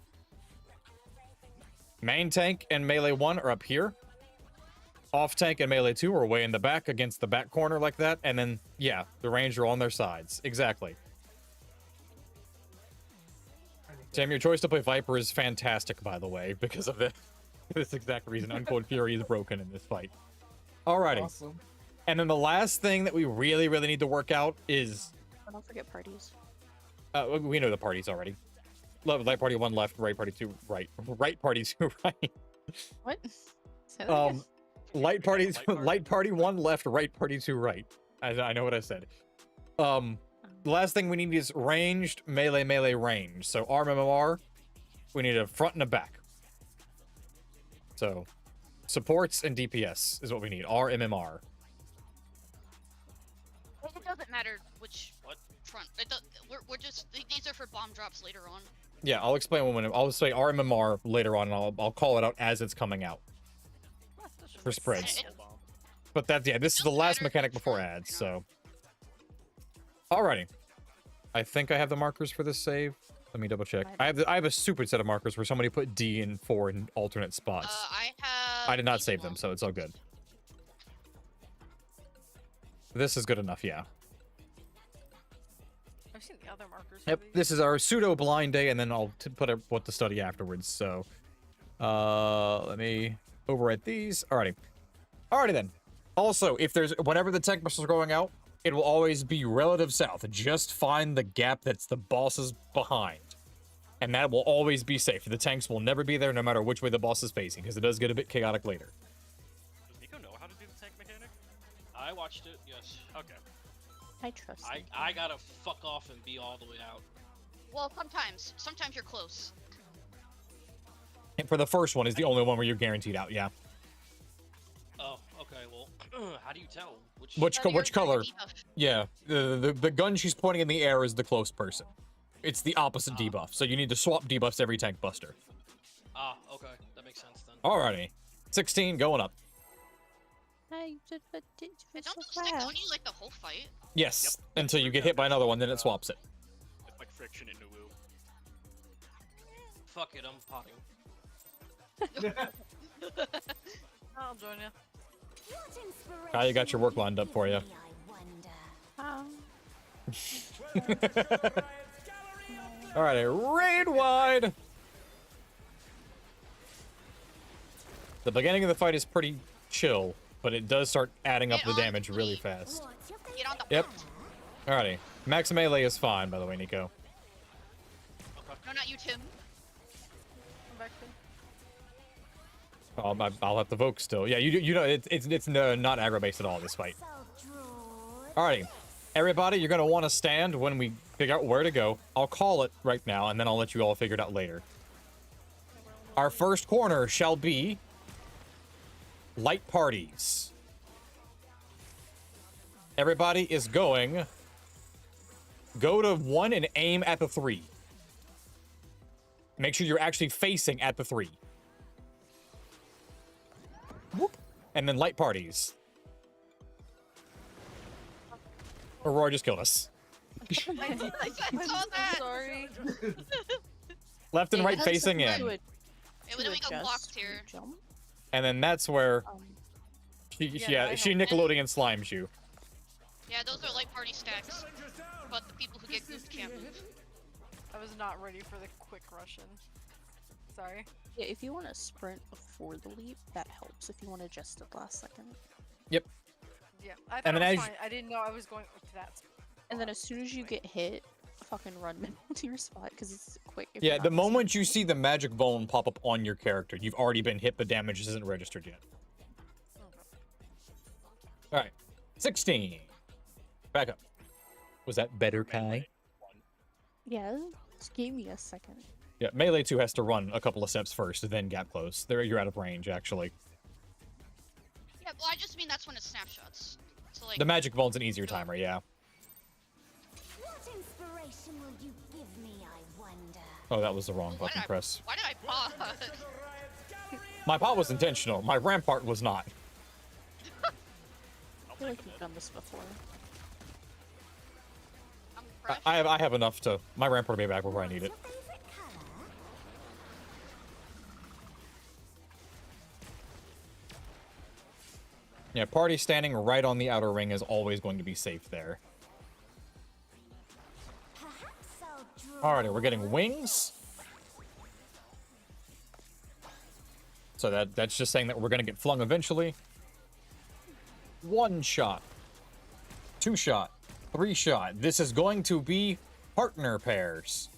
S1: Main tank and melee 1 are up here. Off tank and melee 2 are way in the back against the back corner like that. And then, yeah, the ranged are on their sides. Exactly. Sam, your choice to play Viper is fantastic, by the way, because of this exact reason. Uncold Fury is broken in this fight. Alrighty.
S7: Awesome.
S1: And then the last thing that we really, really need to work out is...
S3: Don't forget parties.
S1: We know the parties already. Light party 1 left, right party 2 right. Right party 2 right.
S3: What? Say that again.
S1: Light party 1 left, right party 2 right. I know what I said. The last thing we need is ranged, melee, range. So RMMR, we need a front and a back. So supports and DPS is what we need. RMMR.
S4: It doesn't matter which front. We're just these are for bomb drops later on.
S1: Yeah, I'll explain when I'll say RMMR later on, and I'll call it out as it's coming out for spreads. But this is the last mechanic before ads. So, alrighty. I think I have the markers for this save. Let me double check. I have a stupid set of markers where somebody put D and 4 in alternate spots. I did not save them, so it's all good. This is good enough, yeah.
S8: I've seen the other markers. For
S1: Yep,
S8: these.
S1: this is our pseudo blind day, and then I'll put up what to study afterwards. So, let me overwrite these. Alrighty then. Also, if there's whenever the tank busts are going out, it will always be relative south. Just find the gap that's the boss is behind, and that will always be safe. The tanks will never be there, no matter which way the boss is facing, because it does get a bit chaotic later.
S6: Does Nico know how to do the tank mechanic?
S2: I watched it, yes.
S6: Okay.
S3: I trust you.
S2: I gotta fuck off and be all the way out.
S4: Well, sometimes you're close.
S1: And for the first one is the only one where you're guaranteed out. Yeah.
S2: Oh, okay. Well, how do you tell
S1: Which color? Yeah, the gun she's pointing in the air is the close person. It's the opposite debuff, so you need to swap debuffs every tank buster.
S2: Ah, okay, that makes sense then.
S1: Alrighty, 16 going up.
S3: Hey, but
S4: Don't those stick on you like the whole fight?
S1: Yes, until you get hit by another one, then it swaps it.
S6: It's like friction in Nuwu.
S2: Fuck it, I'm potting.
S8: I'll join you.
S1: You got your work lined up for you. Alrighty, raid wide. The beginning of the fight is pretty chill, but it does start adding up the damage really fast.
S4: Get on the
S1: Yep. Alrighty. Max melee is fine, by the way, Nico.
S4: No, not you, Tim.
S8: I'm back then.
S1: I'll have to Voke still. Yeah, you know, it's not aggro based at all, this fight. Alrighty. Everybody, you're going to want to stand when we figure out where to go. I'll call it right now, and then I'll let you all figure it out later. Our first corner shall be light parties. Everybody is going. Go to 1 and aim at the 3. Make sure you're actually facing at the 3. Whoop. And then light parties. Aurora just killed us.
S4: I saw that.
S8: Sorry.
S1: Left and right facing in.
S4: And then we got blocked here.
S1: And then that's where she Nickelodeon slimes you.
S4: Yeah, those are light party stacks. But the people who get goofed can't move.
S8: I was not ready for the quick Russian. Sorry.
S3: Yeah, if you want to sprint before the leap, that helps. If you want to just at the last second.
S1: Yep.
S8: Yeah, I thought
S1: And then
S8: it was
S1: as-
S8: fine. I didn't know I was going to that.
S3: And then as soon as you get hit, fucking run to your spot because it's quick. if
S1: Yeah,
S3: you're
S1: the
S3: not
S1: moment you see the magic bone pop up on your character, you've already been hit, but damage isn't registered yet. All right, 16. Back up. Was that better, Kai?
S3: Yeah, just give me a second.
S1: Yeah, melee 2 has to run a couple of steps first, then gap close. There, you're out of range, actually.
S4: Yeah, well, I just mean that's when it snapshots. So like.
S1: The magic bone's an easier timer, yeah.
S9: What inspiration will you give me, I wonder?
S1: Oh, that was the wrong
S4: Why
S1: button
S4: did I-
S1: press.
S4: Why did I pause?
S1: My pot was intentional. My rampart was not.
S3: I feel like you've done this before.
S4: I'm
S1: I have enough to. My rampart will be back before I need it.
S9: Your favorite color?
S1: Yeah, party standing right on the outer ring is always going to be safe there.
S9: Perhaps I'll draw.
S1: Alrighty, we're getting wings. So that's just saying that we're gonna get flung eventually. 1 shot. 2 shot. 3 shot. This is going to be partner pairs.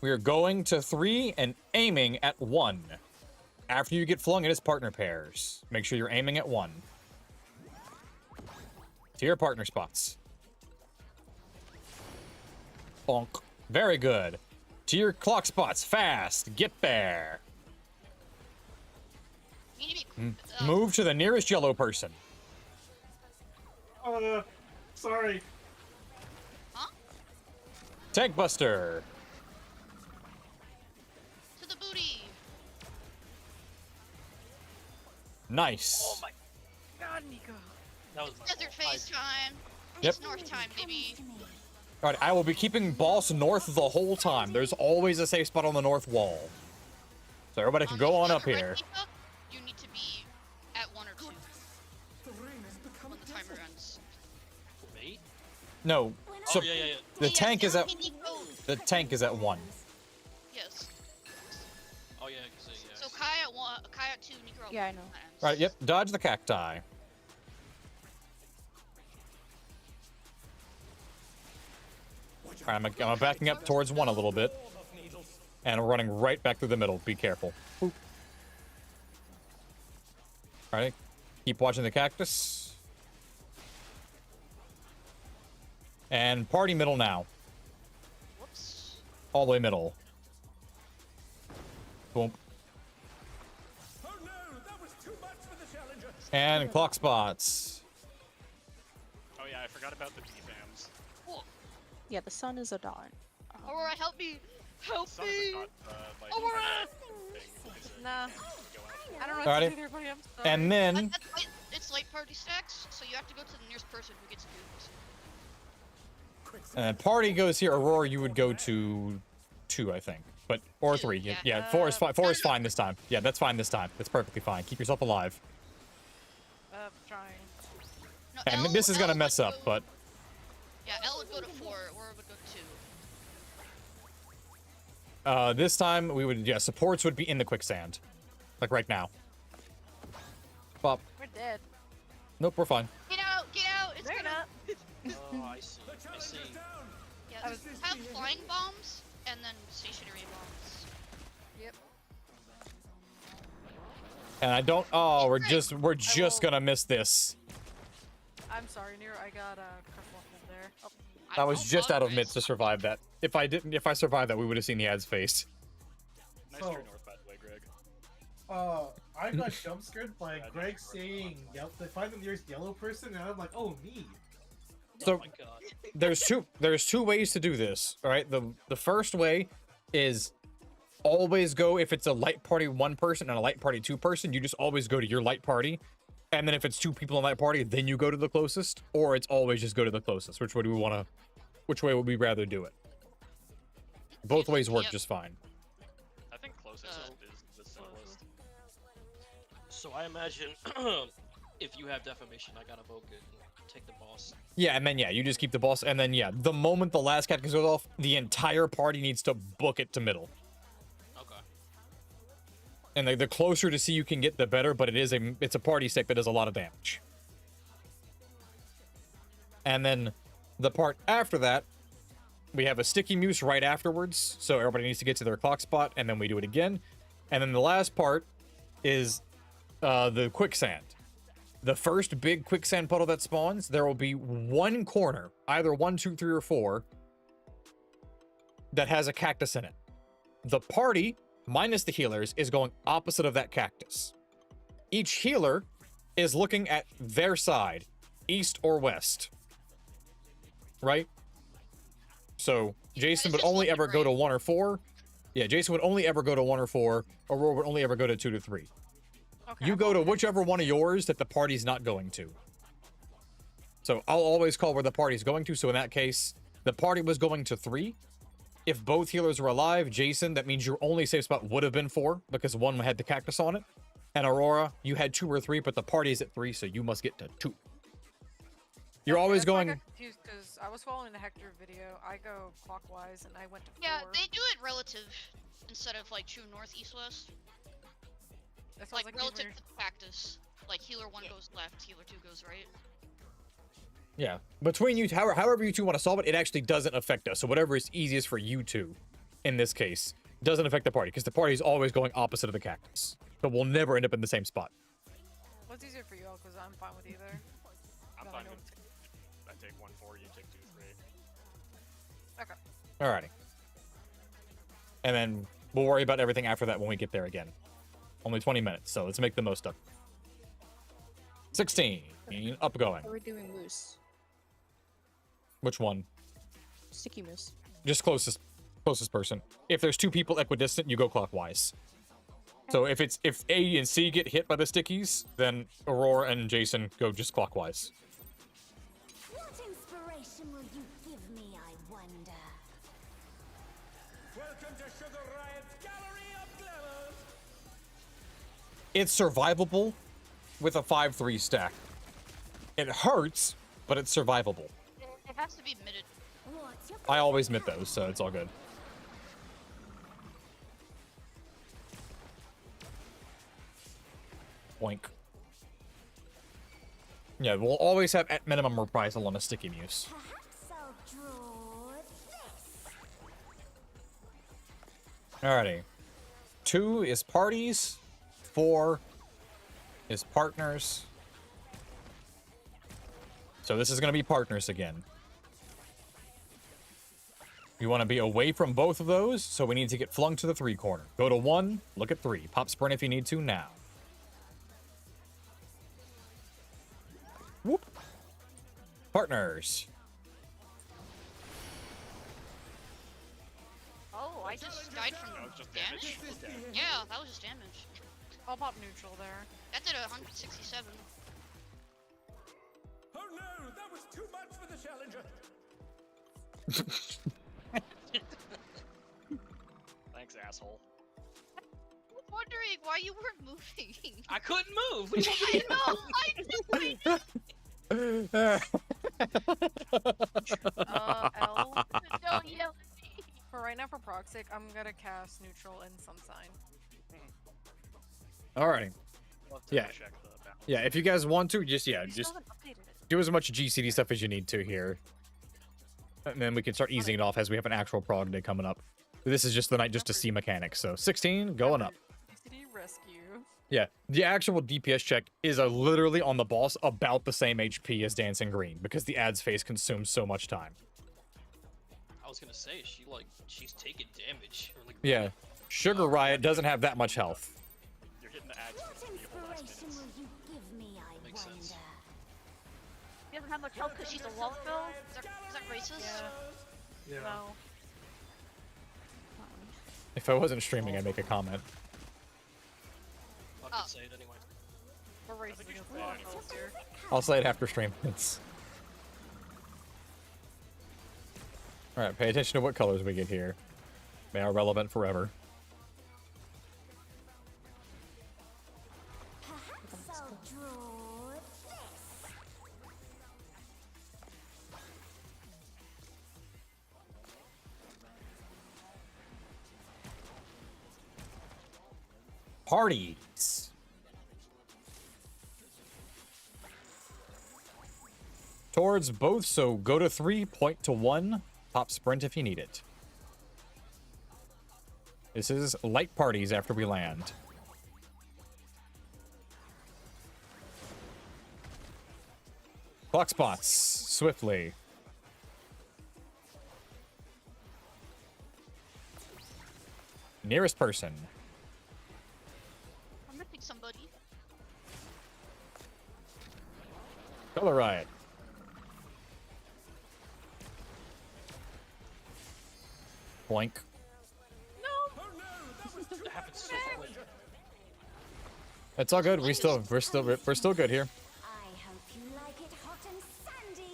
S1: We are going to 3 and aiming at 1. After you get flung, it is partner pairs. Make sure you're aiming at 1. To your partner spots. Bonk. Very good. To your clock spots. Fast. Get there.
S4: You need to be.
S1: Move to the nearest yellow person.
S7: Sorry.
S4: Huh?
S1: Tank Buster.
S4: To the booty.
S1: Nice.
S2: Oh my.
S8: God, Nico.
S2: That was my
S4: Desert
S2: fault.
S4: phase time.
S1: Yep.
S4: It's north time, baby.
S1: Alright, I will be keeping boss north the whole time. There's always a safe spot on the north wall. So everybody can go on up
S4: Red
S1: here.
S4: Tifa, you need to be at 1 or 2
S5: The ring has become
S4: when the timer ends.
S2: Wait.
S1: No. So
S2: Oh yeah, yeah, yeah.
S1: the
S4: Hey,
S1: tank
S4: yes,
S1: is at
S4: Nico.
S1: the tank is at 1.
S4: Yes.
S2: Oh yeah, cause yeah.
S4: So Kai at 1, Kai at 2, Nico at
S3: Yeah, I
S4: 1.
S3: know.
S4: That ends.
S1: Alright, yep. Dodge the cacti. Alright, I'm backing up towards 1 a little bit. And we're running right back through the middle. Be careful. Alright. Keep watching the cactus. And party middle now.
S4: Whoops.
S1: All the way middle. Boom.
S5: Oh no, that was too much for the challenger.
S1: And clock spots.
S6: Oh yeah, I forgot about the PFAMs.
S4: Cool.
S3: Yeah, the sun is a dawn.
S4: Aurora, help me! Help
S6: Sun
S4: me!
S6: is not, like,
S4: Aurora!
S6: thing, is it?
S8: Nah,
S6: Go out.
S8: I don't know what
S1: Alrighty.
S8: to do there, buddy. I'm sorry.
S1: And then
S4: It's light party stacks, so you have to go to the nearest person who gets moved.
S1: party goes here. Aurora, you would go to 2, I think. But or 3. Yeah,
S4: Yeah.
S1: 4 is fine. 4 is fine this time. Yeah, that's fine this time. That's perfectly fine. Keep yourself alive.
S8: Trying.
S4: No,
S1: And
S4: L-
S1: this is gonna
S4: L
S1: mess
S4: would
S1: up,
S4: go-
S1: but
S4: Yeah, L would go to 4, Aurora would go to 2.
S1: this time we would supports would be in the quicksand, like right now. Bop.
S8: We're dead.
S1: Nope, we're fine.
S4: Get out! Get out! It's
S8: They're
S4: gonna.
S8: not.
S2: Oh, I see. I see.
S4: Yeah,
S8: I was-
S4: have flying bombs and then stationary bombs.
S8: Yep.
S1: And I don't. Oh, we're
S8: will-
S1: just gonna miss this.
S8: I'm sorry, Nero. I got kerfuffled there. Oh,
S1: I was
S4: don't
S1: just out of
S4: apologize.
S1: mitts to survive that. If I survived that, we would have seen the ad's face.
S6: Nice
S7: Oh.
S6: turn north, by the way, Greg.
S7: I got jump scared by Greg saying, "Yep, they find the nearest yellow person," and I'm like, "Oh, me."
S1: So
S2: Oh my god.
S1: there's two ways to do this. All right, the first way is always go if it's a light party 1 person and a light party 2 person. You just always go to your light party, and then if it's 2 people in that party, then you go to the closest. Or it's always just go to the closest. Which way do we want to? Which way would we rather do it? Both ways work
S4: Yep.
S1: just fine.
S6: I think closest is the simplest.
S2: So I imagine if you have defamation, I gotta vote good and take the boss.
S1: Yeah, and then you just keep the boss, and then the moment the last cat goes off, the entire party needs to book it to middle.
S2: Okay.
S1: And the closer to C you can get, the better. But it's a party stick that does a lot of damage. And then the part after that, we have a sticky muse right afterwards. So everybody needs to get to their clock spot, and then we do it again. And then the last part is the quicksand. The first big quicksand puddle that spawns, there will be one corner, either 1, 2, 3, or 4, that has a cactus in it. The party, minus the healers, is going opposite of that cactus. Each healer is looking at their side, east or west. Right? So Jason would only ever go to 1 or 4. Yeah, Jason would only ever go to 1 or 4. Aurora would only ever go to 2 to 3.
S8: Okay,
S1: You go to whichever one of yours that the party's not going to. So I'll always call where the party's going to. So in that case, the party was going to 3. If both healers were alive, Jason, that means your only safe spot would have been 4 because 1 had the cactus on it. And Aurora, you had 2 or 3, but the party's at 3, so you must get to 2. You're always
S8: That's why I
S1: going...
S8: got confused because I was following the Hector video. I go clockwise and I went to 4.
S4: Yeah, they do it relative instead of like true north, east, west.
S8: That sounds
S4: Like
S8: these
S4: relative
S8: were-
S4: to the cactus. Like healer 1 goes left, healer 2 goes right.
S1: Yeah. Between you, however you two want to solve it, it actually doesn't affect us. So whatever is easiest for you two, in this case, doesn't affect the party, because the party is always going opposite of the cactus. So we'll never end up in the same spot.
S8: What's easier for you all? Because I'm fine with either.
S6: I'm
S8: Then I
S6: fine
S8: know
S6: with. I take 1, 4, you take 2, 3.
S8: Okay.
S1: Alrighty. And then we'll worry about everything after that when we get there again. Only 20 minutes, so let's make the most of it. 16. Up going.
S3: Are we doing moose?
S1: Which one?
S3: Sticky moose.
S1: Just closest person. If there's 2 people equidistant, you go clockwise. So if A and C get hit by the stickies, then Aurora and Jason go just clockwise.
S9: What inspiration will you give me, I wonder?
S5: Welcome to Sugar Riot's Gallery of Glamours.
S1: It's survivable with a 5-3 stack. It hurts, but it's survivable.
S4: It has to be admitted.
S9: What's your
S1: I always admit those, so it's all good. Boink. Yeah, we'll always have at minimum reprisal on a sticky muse.
S9: Perhaps I'll draw this.
S1: Alrighty. 2 is parties. 4 is partners. So this is going to be partners again. We want to be away from both of those, so we need to get flung to the 3 corner. Go to 1, look at 3. Pop sprint if you need to now. Whoop. Partners.
S4: Oh, I just died from
S6: That was just
S4: damage?
S6: damage. Okay.
S4: Yeah, that was just damage.
S8: I'll pop neutral there.
S4: That did 167.
S5: Oh no, that was too much for the challenger.
S6: Thanks, asshole.
S4: I'm wondering why you weren't moving.
S2: I couldn't move. What do you
S4: I
S2: mean?
S4: know, I know.
S8: L.
S4: Don't yell at me.
S8: For right now, for Prog's sake, I'm gonna cast neutral and sun sign.
S1: Alrighty.
S6: Love to
S1: Yeah.
S6: check the balance.
S1: Yeah, if you guys want to, just
S8: We still haven't updated it.
S1: do as much GCD stuff as you need to here. And then we can start easing it off as we have an actual prog day coming up. This is just the night just to see mechanics. So 16, going up.
S8: UCD rescue.
S1: Yeah, the actual DPS check is literally on the boss about the same HP as Dancing Green because the ad's phase consumes so much time.
S2: I was gonna say she's taking damage. Or like,
S1: Yeah, Sugar Riot doesn't have that much health.
S6: You're hitting the ads
S9: What
S6: for the last
S9: inspiration
S6: minutes.
S9: will you give me, I
S2: Makes
S9: wonder?
S2: sense.
S4: She doesn't have much health because she's a wallfill? Is that racist?
S8: Yeah.
S7: Yeah.
S8: No.
S1: If I wasn't streaming, I'd make a comment.
S2: I
S4: Oh.
S2: could say it anyway.
S8: We're racing
S6: think you
S8: against
S6: should
S8: the
S6: play
S8: Locals here.
S1: I'll say it after stream. Alright, pay attention to what colors we get here. They are relevant forever.
S9: Perhaps I'll draw this.
S1: Parties. Towards both, so go to 3, point to 1, pop sprint if you need it. This is light parties after we land. Clock spots. Swiftly. Nearest person.
S4: I'm missing somebody.
S1: Color riot. Boink.
S2: That happens so quick.
S1: It's all good. We're still good here.
S9: I hope you like it hot and sandy.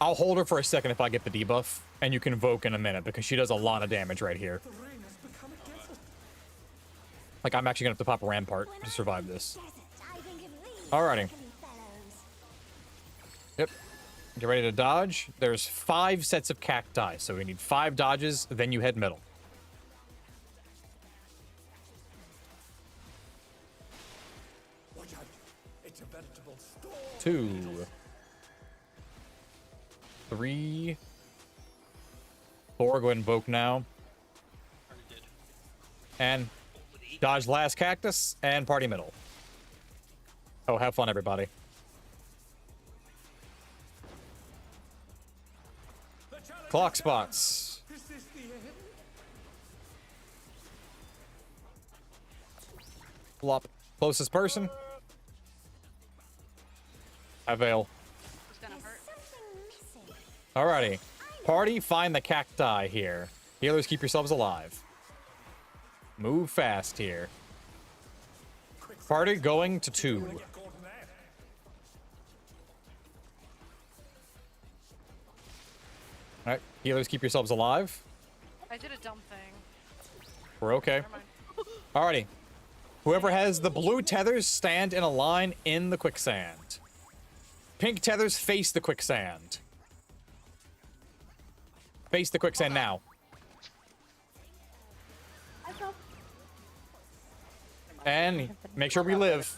S1: I'll hold her for a second if I get the debuff, and you can invoke in a minute because she does a lot of damage right here. Like I'm actually gonna have to pop a rampart to survive this. Alrighty. Yep. Get ready to dodge. There's 5 sets of cacti, so we need 5 dodges, then you head middle.
S5: Watch out. It's a vegetable storm.
S1: 2, 3, 4. Go ahead and invoke now.
S2: Already did.
S1: And dodge last cactus and party middle. Oh, have fun, everybody. Clock spots.
S5: Is this the end?
S1: Flop. Closest person. Avail.
S4: It's gonna hurt.
S1: Alrighty. Party, find the cacti here. Healers, keep yourselves alive. Move fast here. Party going to 2.
S5: Get caught in that.
S1: Alright, healers, keep yourselves alive.
S8: I did a dumb thing.
S1: We're okay.
S8: Never mind.
S1: Alrighty. Whoever has the blue tethers, stand in a line in the quicksand. Pink tethers, face the quicksand. Face the quicksand now. And make sure we live.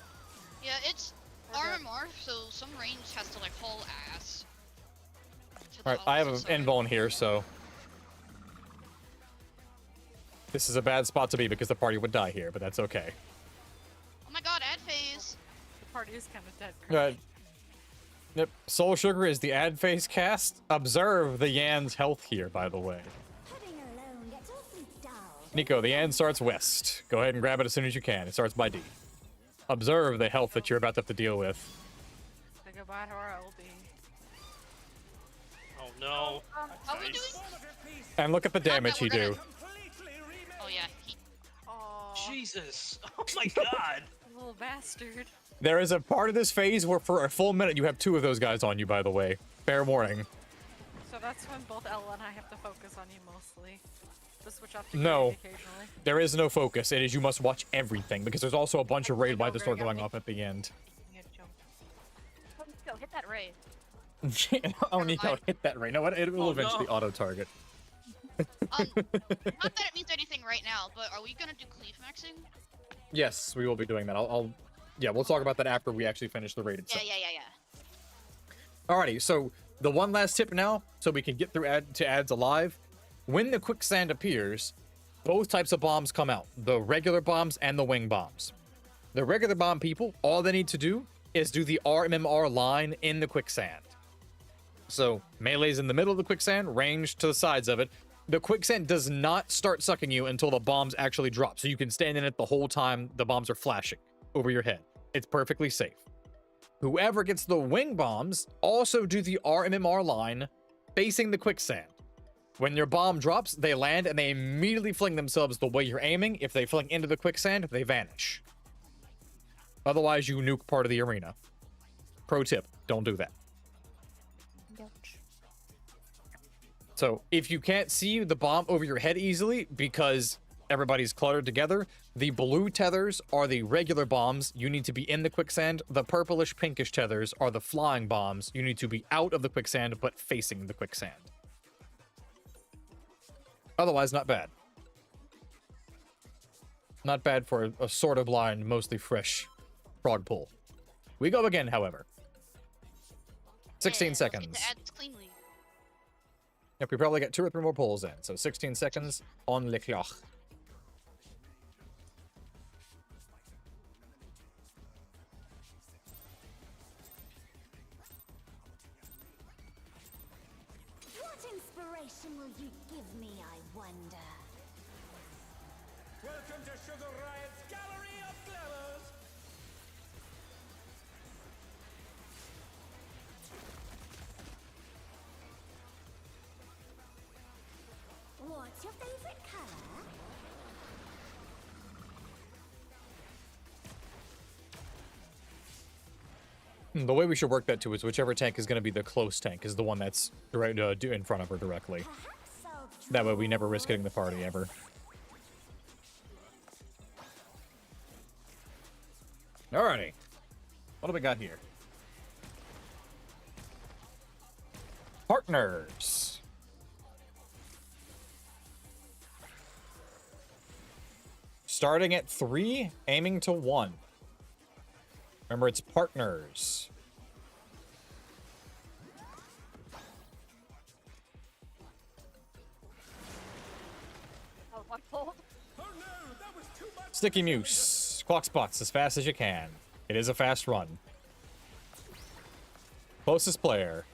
S4: Yeah, it's RMR, so some range has to like haul ass. to the
S1: Alright, I have
S4: opposite
S1: an
S4: side.
S1: invuln here, so... This is a bad spot to be because the party would die here, but that's okay.
S4: Oh my god, ad phase.
S8: The party is kind of dead.
S1: Right. Yep, Soul Sugar is the ad phase cast. Observe the Yan's health here, by the way.
S9: Pudding alone gets awfully dull.
S1: Nico, the Yan starts west. Go ahead and grab it as soon as you can. It starts by D. Observe the health that you're about to have to deal with.
S8: Say goodbye to our LB.
S2: Oh no.
S4: How are we doing?
S1: And look at the damage he do.
S4: Oh yeah, he.
S8: Oh,
S2: Jesus. Oh my god.
S8: little bastard.
S1: There is a part of this phase where for a full minute you have 2 of those guys on you, by the way. Fair warning.
S8: So that's when both Ella and I have to focus on you mostly. To switch off to
S1: No.
S8: Grady occasionally.
S1: There is no focus. It is you must watch everything because there's also a bunch of raid
S8: know,
S1: wipers
S8: Greg got
S1: going
S8: me.
S1: off at the end.
S8: You had to jump.
S4: Go hit that ray.
S1: Oh, Nico, hit that right. No, it will
S2: Oh,
S1: eventually
S2: no.
S1: auto-target.
S4: Not that it means anything right now, but are we gonna do cleave maxing?
S1: Yes, we will be doing that. Yeah, we'll talk about that after we actually finish the raid
S4: Yeah,
S1: itself.
S4: yeah.
S1: Alrighty, so the one last tip now, so we can get through ads alive. When the quicksand appears, both types of bombs come out. The regular bombs and the wing bombs. The regular bomb people, all they need to do is do the RMMR line in the quicksand. So, melee's in the middle of the quicksand, range to the sides of it. The quicksand does not start sucking you until the bombs actually drop, so you can stand in it the whole time the bombs are flashing over your head. It's perfectly safe. Whoever gets the wing bombs also do the RMMR line facing the quicksand. When your bomb drops, they land and they immediately fling themselves the way you're aiming. If they fling into the quicksand, they vanish. Otherwise, you nuke part of the arena. Pro tip, don't do that.
S3: Ouch.
S1: So if you can't see the bomb over your head easily because everybody's cluttered together, the blue tethers are the regular bombs. You need to be in the quicksand. The purplish pinkish tethers are the flying bombs. You need to be out of the quicksand but facing the quicksand. Otherwise, not bad. Not bad for a sort of blind, mostly fresh frog pull. We go again, however. 16
S4: Yeah, let's
S1: seconds.
S4: Get the ads cleanly.
S1: Yep, we probably get 2 or 3 more pulls in. So 16 seconds on le clock.
S9: wonder.
S5: Welcome to Sugar Riot's Gallery of Glamours.
S9: What's your favorite color?
S1: The way we should work that too is whichever tank is going to be the close tank is the one that's right in front of her directly.
S9: Perhaps I'll
S1: That way we never
S9: draw
S1: risk hitting the party ever. Alrighty. What do we got here? Partners. Starting at 3, aiming to 1. Remember, it's partners.
S4: Oh, my fault.
S5: Oh no, that was too much.
S1: Sticky Muse. Clock spots as fast as you can. It is a fast run. Closest player.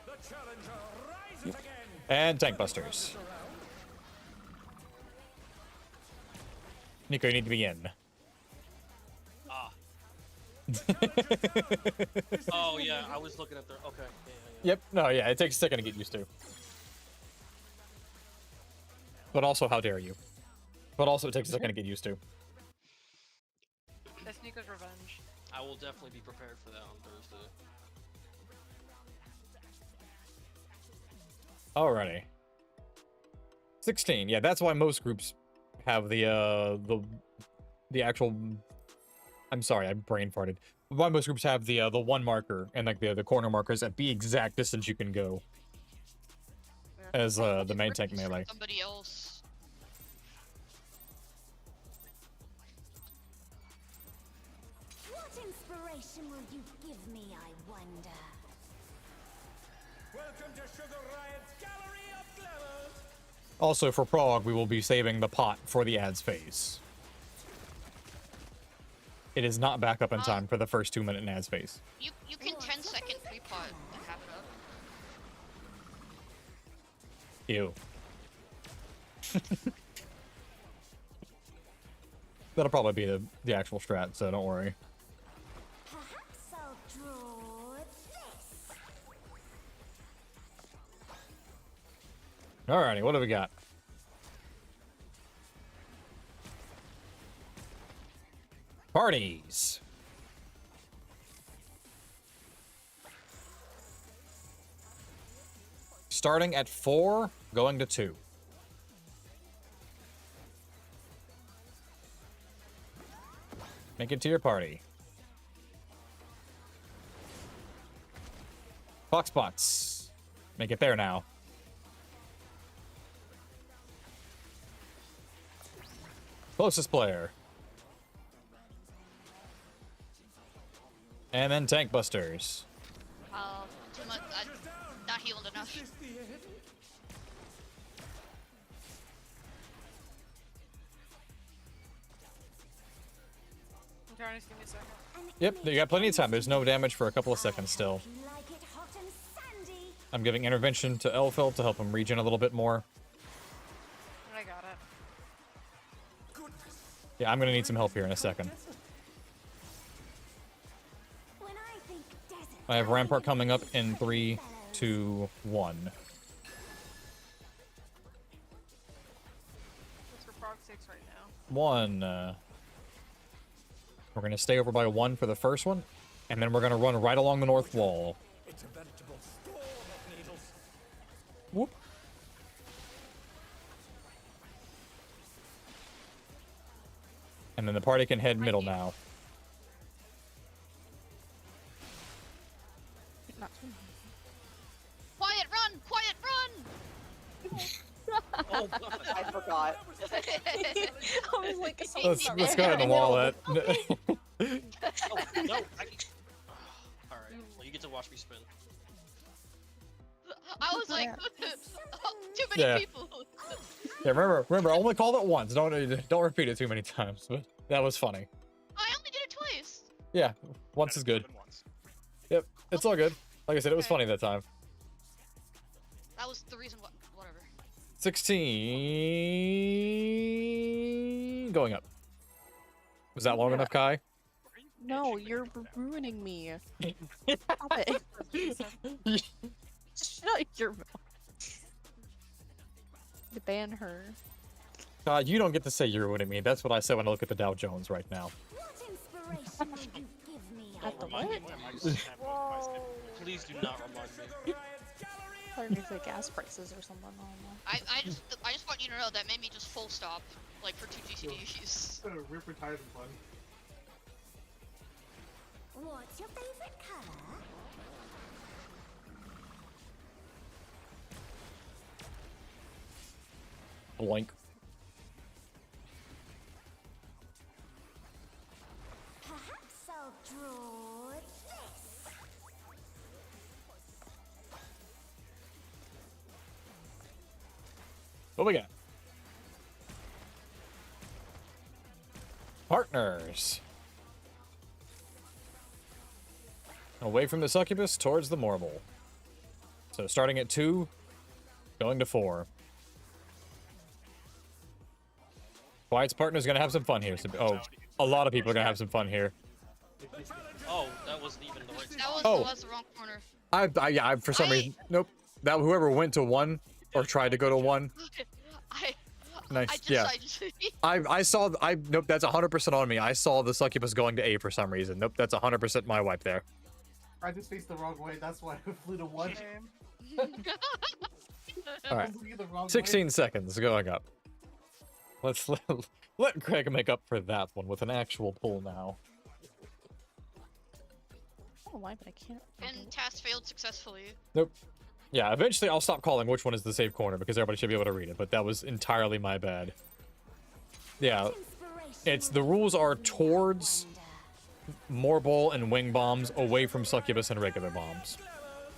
S5: The challenger rises again.
S1: And Tank Busters. Nico, you need to be in.
S2: Ah. Oh yeah, I was looking at their. Okay. Yeah.
S1: Yep. No, yeah, it takes a second to get used to. But also, how dare you? But also, it takes a second to get used to.
S8: That's Nico's revenge.
S2: I will definitely be prepared for that on Thursday.
S1: Alrighty. 16. Yeah, that's why most groups have the actual. I'm sorry, I brain farted. Why most groups have the one marker and like the corner markers at the exact distance you can go as the main tank melee.
S4: Somebody else.
S9: What inspiration will you give me, I wonder?
S5: Welcome to Sugar Riot's Gallery of Glamours.
S1: Also, for Prog, we will be saving the pot for the ads phase. It is not back up in time for the first 2-minute ads phase.
S4: You can 10-second pre-pot and have it up.
S1: Ew. That'll probably be the actual strat, so don't worry.
S9: Perhaps I'll draw this.
S1: Alrighty, what do we got? Parties. Starting at 4, going to 2. Make it to your party. Clock spots. Make it there now. Closest player. And then Tank Busters.
S4: Too much. I'm not healed enough.
S8: I'm trying to give me a second.
S1: Yep, you got plenty of time. There's no damage for a couple of seconds still.
S9: You like it hot and sandy.
S1: I'm giving intervention to Elfeld to help him regen a little bit more.
S8: I got it.
S1: Yeah, I'm gonna need some help here in a second.
S9: When I think desert,
S1: I have Rampart coming up in 3, 2, 1.
S8: What's for Prog 6 right now?
S1: 1. We're gonna stay over by 1 for the first one, and then we're gonna run right along the north wall.
S5: It's a veritable storm of needles.
S1: Whoop. And then the party can head middle now.
S3: Not too
S4: Quiet run! Quiet run!
S2: Oh god.
S10: I forgot.
S3: I was like,
S1: Let's go ahead and wall that.
S2: Oh, no. Alright. Well, you get to watch me spin.
S4: I was like,
S3: Yeah.
S4: too many
S1: Yeah.
S4: people.
S1: Yeah, remember, I only called it once. Don't repeat it too many times. But that was funny.
S4: I only did it twice.
S1: Yeah, once is good. Yep, it's all good. Like I said, it was funny that time.
S4: That was the reason Whatever.
S1: 16 going up. Was that long enough, Kai?
S3: No, you're ruining me. Stop it. Shut your mouth. Ban her.
S1: God, you don't get to say you're ruining me. That's what I said when I look at the Dow Jones right now.
S9: What inspiration will you give me?
S3: At the
S2: Remind
S3: what?
S2: me when my snap goes by snap. Please do not remind me.
S3: Probably means like gas prices or something. I don't know.
S4: I just want you to know that made me just full stop, like for 2 GCDs.
S7: Rip retirement fund.
S9: What's your favorite color?
S1: Blank.
S9: Perhaps I'll draw this.
S1: What we got? Partners. Away from the succubus towards the marble. So starting at 2, going to 4. Quiet's partner's gonna have some fun here. Oh, a lot of people are gonna have some fun here.
S2: Oh, that wasn't even the right
S4: That
S2: spot.
S4: was,
S1: Oh.
S4: that was the wrong corner.
S1: I for some reason, nope. That whoever went to 1 or tried to go to 1.
S4: I
S1: Nice.
S4: just,
S1: Yeah.
S4: I just
S1: Nope, that's 100% on me. I saw the succubus going to A for some reason. Nope, that's 100% my wipe there.
S7: I just faced the wrong way. That's why I flew to 1.
S1: All right.
S7: I was looking the wrong way.
S1: 16 seconds going up. Let's let Greg make up for that one with an actual pull now.
S3: I don't know why, but I can't.
S4: and task failed successfully.
S1: Nope. Yeah, eventually I'll stop calling which one is the safe corner because everybody should be able to read it, but that was entirely my bad. Yeah, it's the rules are towards more ball and wing bombs, away from succubus and regular bombs.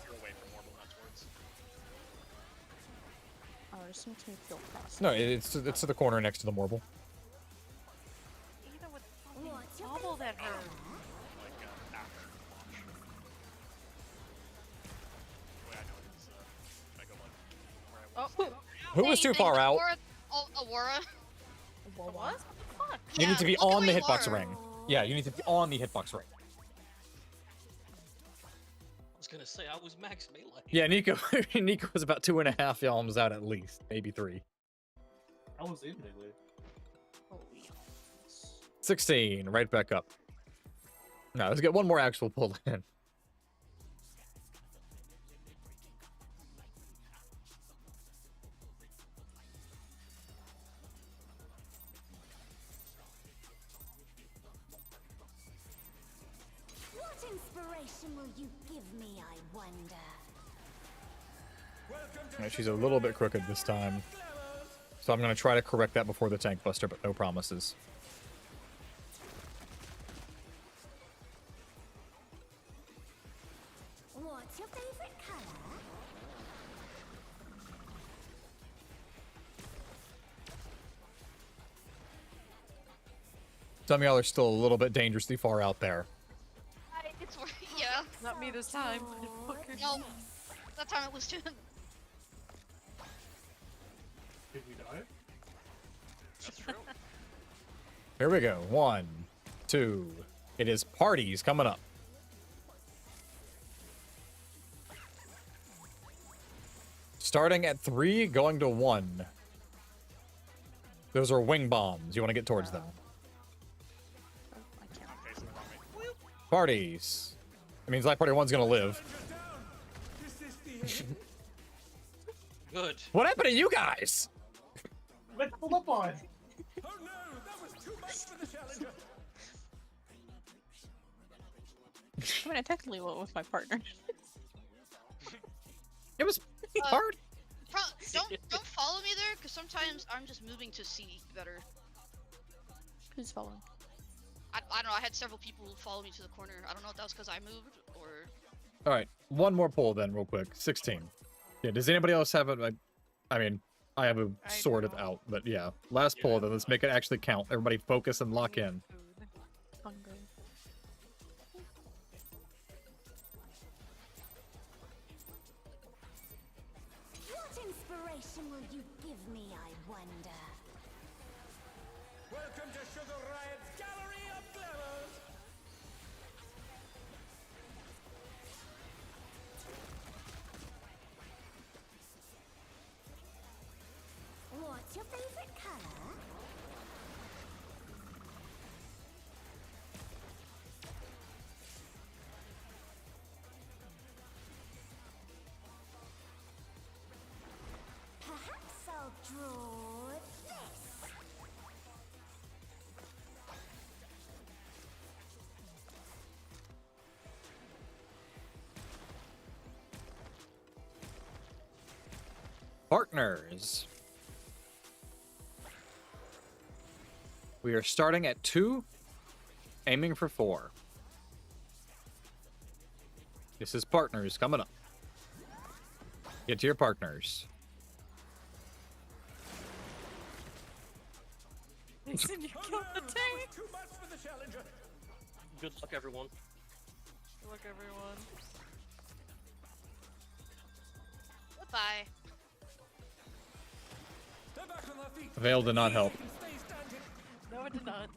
S6: You're away from Mortal, not towards.
S3: Oh, it just makes me feel cross.
S1: No, it's to the corner next to the marble.
S8: Even with fucking
S9: What's your
S8: bubble that hurt.
S6: Like, after launch. The way I know it is, I go like, where I was.
S8: Oh,
S1: Who was too far out?
S4: Aurora.
S3: Whoa,
S8: what? Fuck.
S1: You need to be
S4: look at
S1: on the
S4: where you
S1: hitbox
S4: are.
S1: ring. Yeah, you need to be on the hitbox ring.
S2: I was gonna say I was max melee.
S1: Yeah, Nico Nico was about 2.5 yalms out at least, maybe 3.
S7: I was in melee.
S3: Oh, yes.
S1: 16, right back up. No, let's get one more actual pull in.
S9: What inspiration will you give me, I wonder?
S1: Alright, she's a little bit crooked this time. So I'm going to try to correct that before the tank buster, but no promises.
S9: What's your favorite color?
S1: Some of y'all are still a little bit dangerously far out there.
S4: It's yeah.
S8: Not me this time. Fucker.
S4: No, that time it was too.
S7: Did we die?
S6: That's true.
S1: Here we go. 1, 2. It is parties coming up. Starting at 3, going to 1. Those are wing bombs. You want to get towards them.
S3: Oh, I can't.
S6: I'm facing the wrong way.
S1: Parties. It means Light Party 1's going to live.
S2: Good.
S1: What happened to you guys?
S7: Let's pull up on.
S5: Oh no, that was too much for the challenger.
S3: I mean, I technically went with my partner.
S1: It was
S4: Uh,
S1: hard.
S4: Don't follow me there, because sometimes I'm just moving to C better.
S3: Who's following?
S4: I don't know. I had several people follow me to the corner. I don't know if that was because I moved or.
S1: All right, one more poll then, real quick. 16. Yeah, does anybody else have it? I mean, I have a
S8: I
S1: sort of
S8: don't.
S1: out, but yeah. Last poll then, let's make it actually count. Everybody focus and lock in.
S8: Food.
S3: Hunger.
S9: What inspiration will you give me, I wonder?
S5: Welcome to Sugar Riot's Gallery of Glamours!
S9: What's your favorite color? Perhaps I'll draw this.
S1: Partners. We are starting at 2, aiming for 4. This is partners coming up. Get to your partners.
S8: Mason, you
S5: Oh
S8: killed the
S5: no, that
S8: tank!
S5: was too much for the challenger.
S2: Good luck, everyone.
S8: Good luck, everyone.
S4: Goodbye.
S5: They're back on their feet.
S1: Veil did not help.
S5: Stay standing.
S8: No, it did not.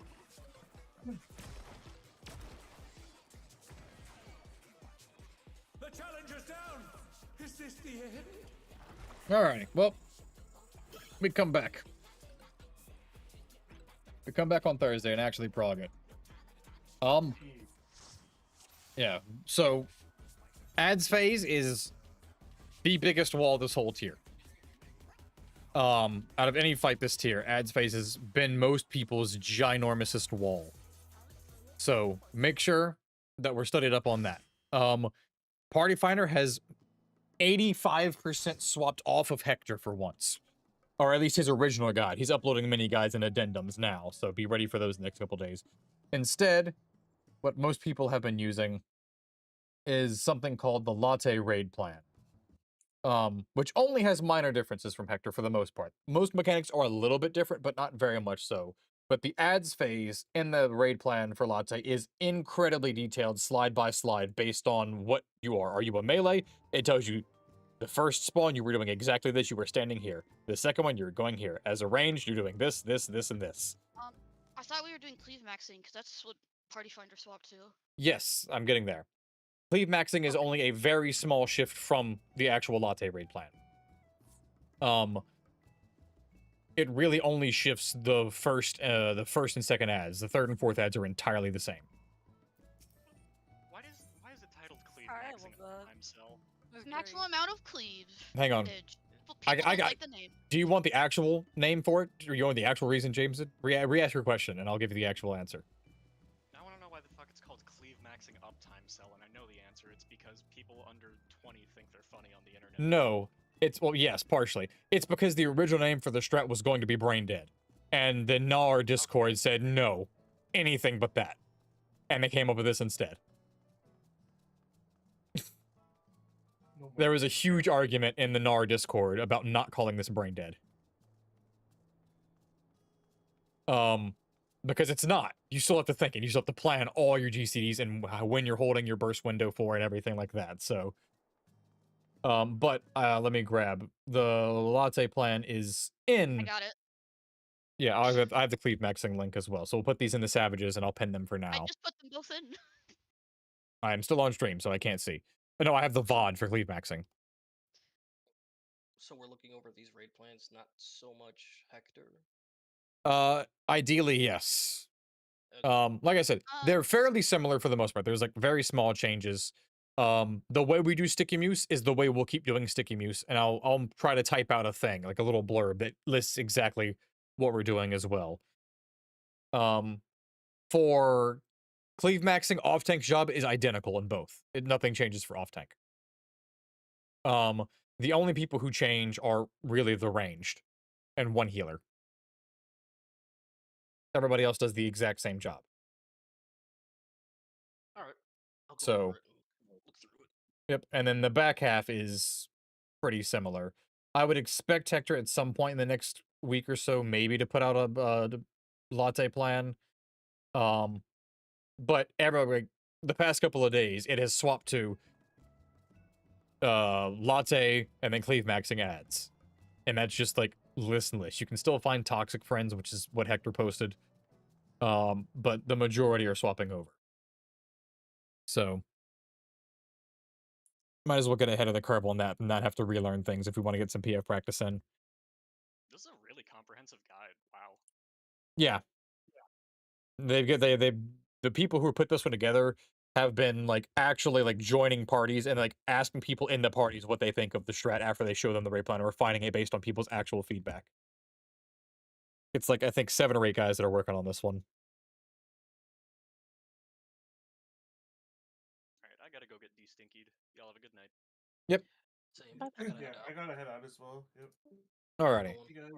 S5: The challenger's down. Is this the end?
S1: Alrighty, well, we come back. We come back on Thursday and actually prog it. Yeah, so ads phase is the biggest wall this whole tier. Out of any fight this tier, ads phase has been most people's ginormousest wall. So make sure that we're studied up on that. Party Finder has 85% swapped off of Hector for once. Or at least his original guide. He's uploading mini guides and addendums now, so be ready for those in the next couple days. Instead, what most people have been using is something called the Latte Raid Plan. Which only has minor differences from Hector for the most part. Most mechanics are a little bit different, but not very much so. But the ads phase in the raid plan for Latte is incredibly detailed, slide by slide, based on what you are. Are you a melee? It tells you the first spawn you were doing exactly this, you were standing here. The second one, you're going here. As a ranged, you're doing this, this, this, and this.
S4: I thought we were doing cleave maxing because that's what Party Finder swapped to.
S1: Yes, I'm getting there. Cleave maxing is only a very small shift from the actual Latte raid plan. It really only shifts the first and second ads. The third and fourth ads are entirely the same.
S6: Why is it titled Cleave
S8: I
S6: Maxing
S8: love that.
S6: Time Cell?
S8: It was
S4: Maximum
S8: great.
S4: amount of cleaves.
S1: Hang on. I
S4: People don't
S1: got-
S4: like the name.
S1: Do you want the actual name for it? Or you want the actual reason, James? Re-ask your question, and I'll give you the actual answer.
S6: I want to know why the fuck it's called Cleave Maxing Uptime Cell, and I know the answer. It's because people under 20 think they're funny on the internet.
S1: No. It's, well, yes, partially. It's because the original name for the strat was going to be Brain Dead. And the NAR Discord said, no, anything but that. And they came up with this instead. There was a huge argument in the NAR Discord about not calling this Brain Dead. Because it's not. You still have to think, and you still have to plan all your GCDs and when you're holding your burst window for and everything like that, so... but let me grab the Latte plan is in.
S4: I got it.
S1: Yeah, I have the cleave maxing link as well, so we'll put these in the savages and I'll pin them for
S4: I
S1: now.
S4: just put them both in.
S1: I am still on stream, so I can't see. But no, I have the VOD for cleave maxing.
S2: So we're looking over these raid plans, not so much Hector.
S1: Ideally, yes.
S2: Okay.
S1: Like I said, they're fairly similar for the most part. There's like very small changes. The way we do sticky muse is the way we'll keep doing sticky muse, and I'll try to type out a thing, like a little blurb that lists exactly what we're doing as well. For cleave maxing, off tank job is identical in both. Nothing changes for off tank. The only people who change are really the ranged and one healer. Everybody else does the exact same job.
S2: All right. I'll go
S1: So,
S2: over it and look through it.
S1: yep, and then the back half is pretty similar. I would expect Hector at some point in the next week or so, maybe to put out a Latte plan. But the past couple of days, it has swapped to Latte and then cleave maxing ads. and that's just like listless. You can still find toxic friends, which is what Hector posted, but the majority are swapping over. So might as well get ahead of the curve on that and not have to relearn things if we want to get some PF practice in.
S6: This is a really comprehensive guide. Wow.
S1: Yeah, the people who put this one together have been like actually like joining parties and like asking people in the parties what they think of the strat after they show them the raid plan, or refining it based on people's actual feedback. It's like I think 7 or 8 guys that are working on this one.
S6: All right, I gotta go get de-stinkied. Y'all have a good night.
S1: Yep.
S2: Same.
S3: Bye.
S2: I gotta
S7: Yeah,
S2: head out.
S7: I gotta head out as well. Yep.
S1: Alrighty.
S2: Going.
S7: You guys.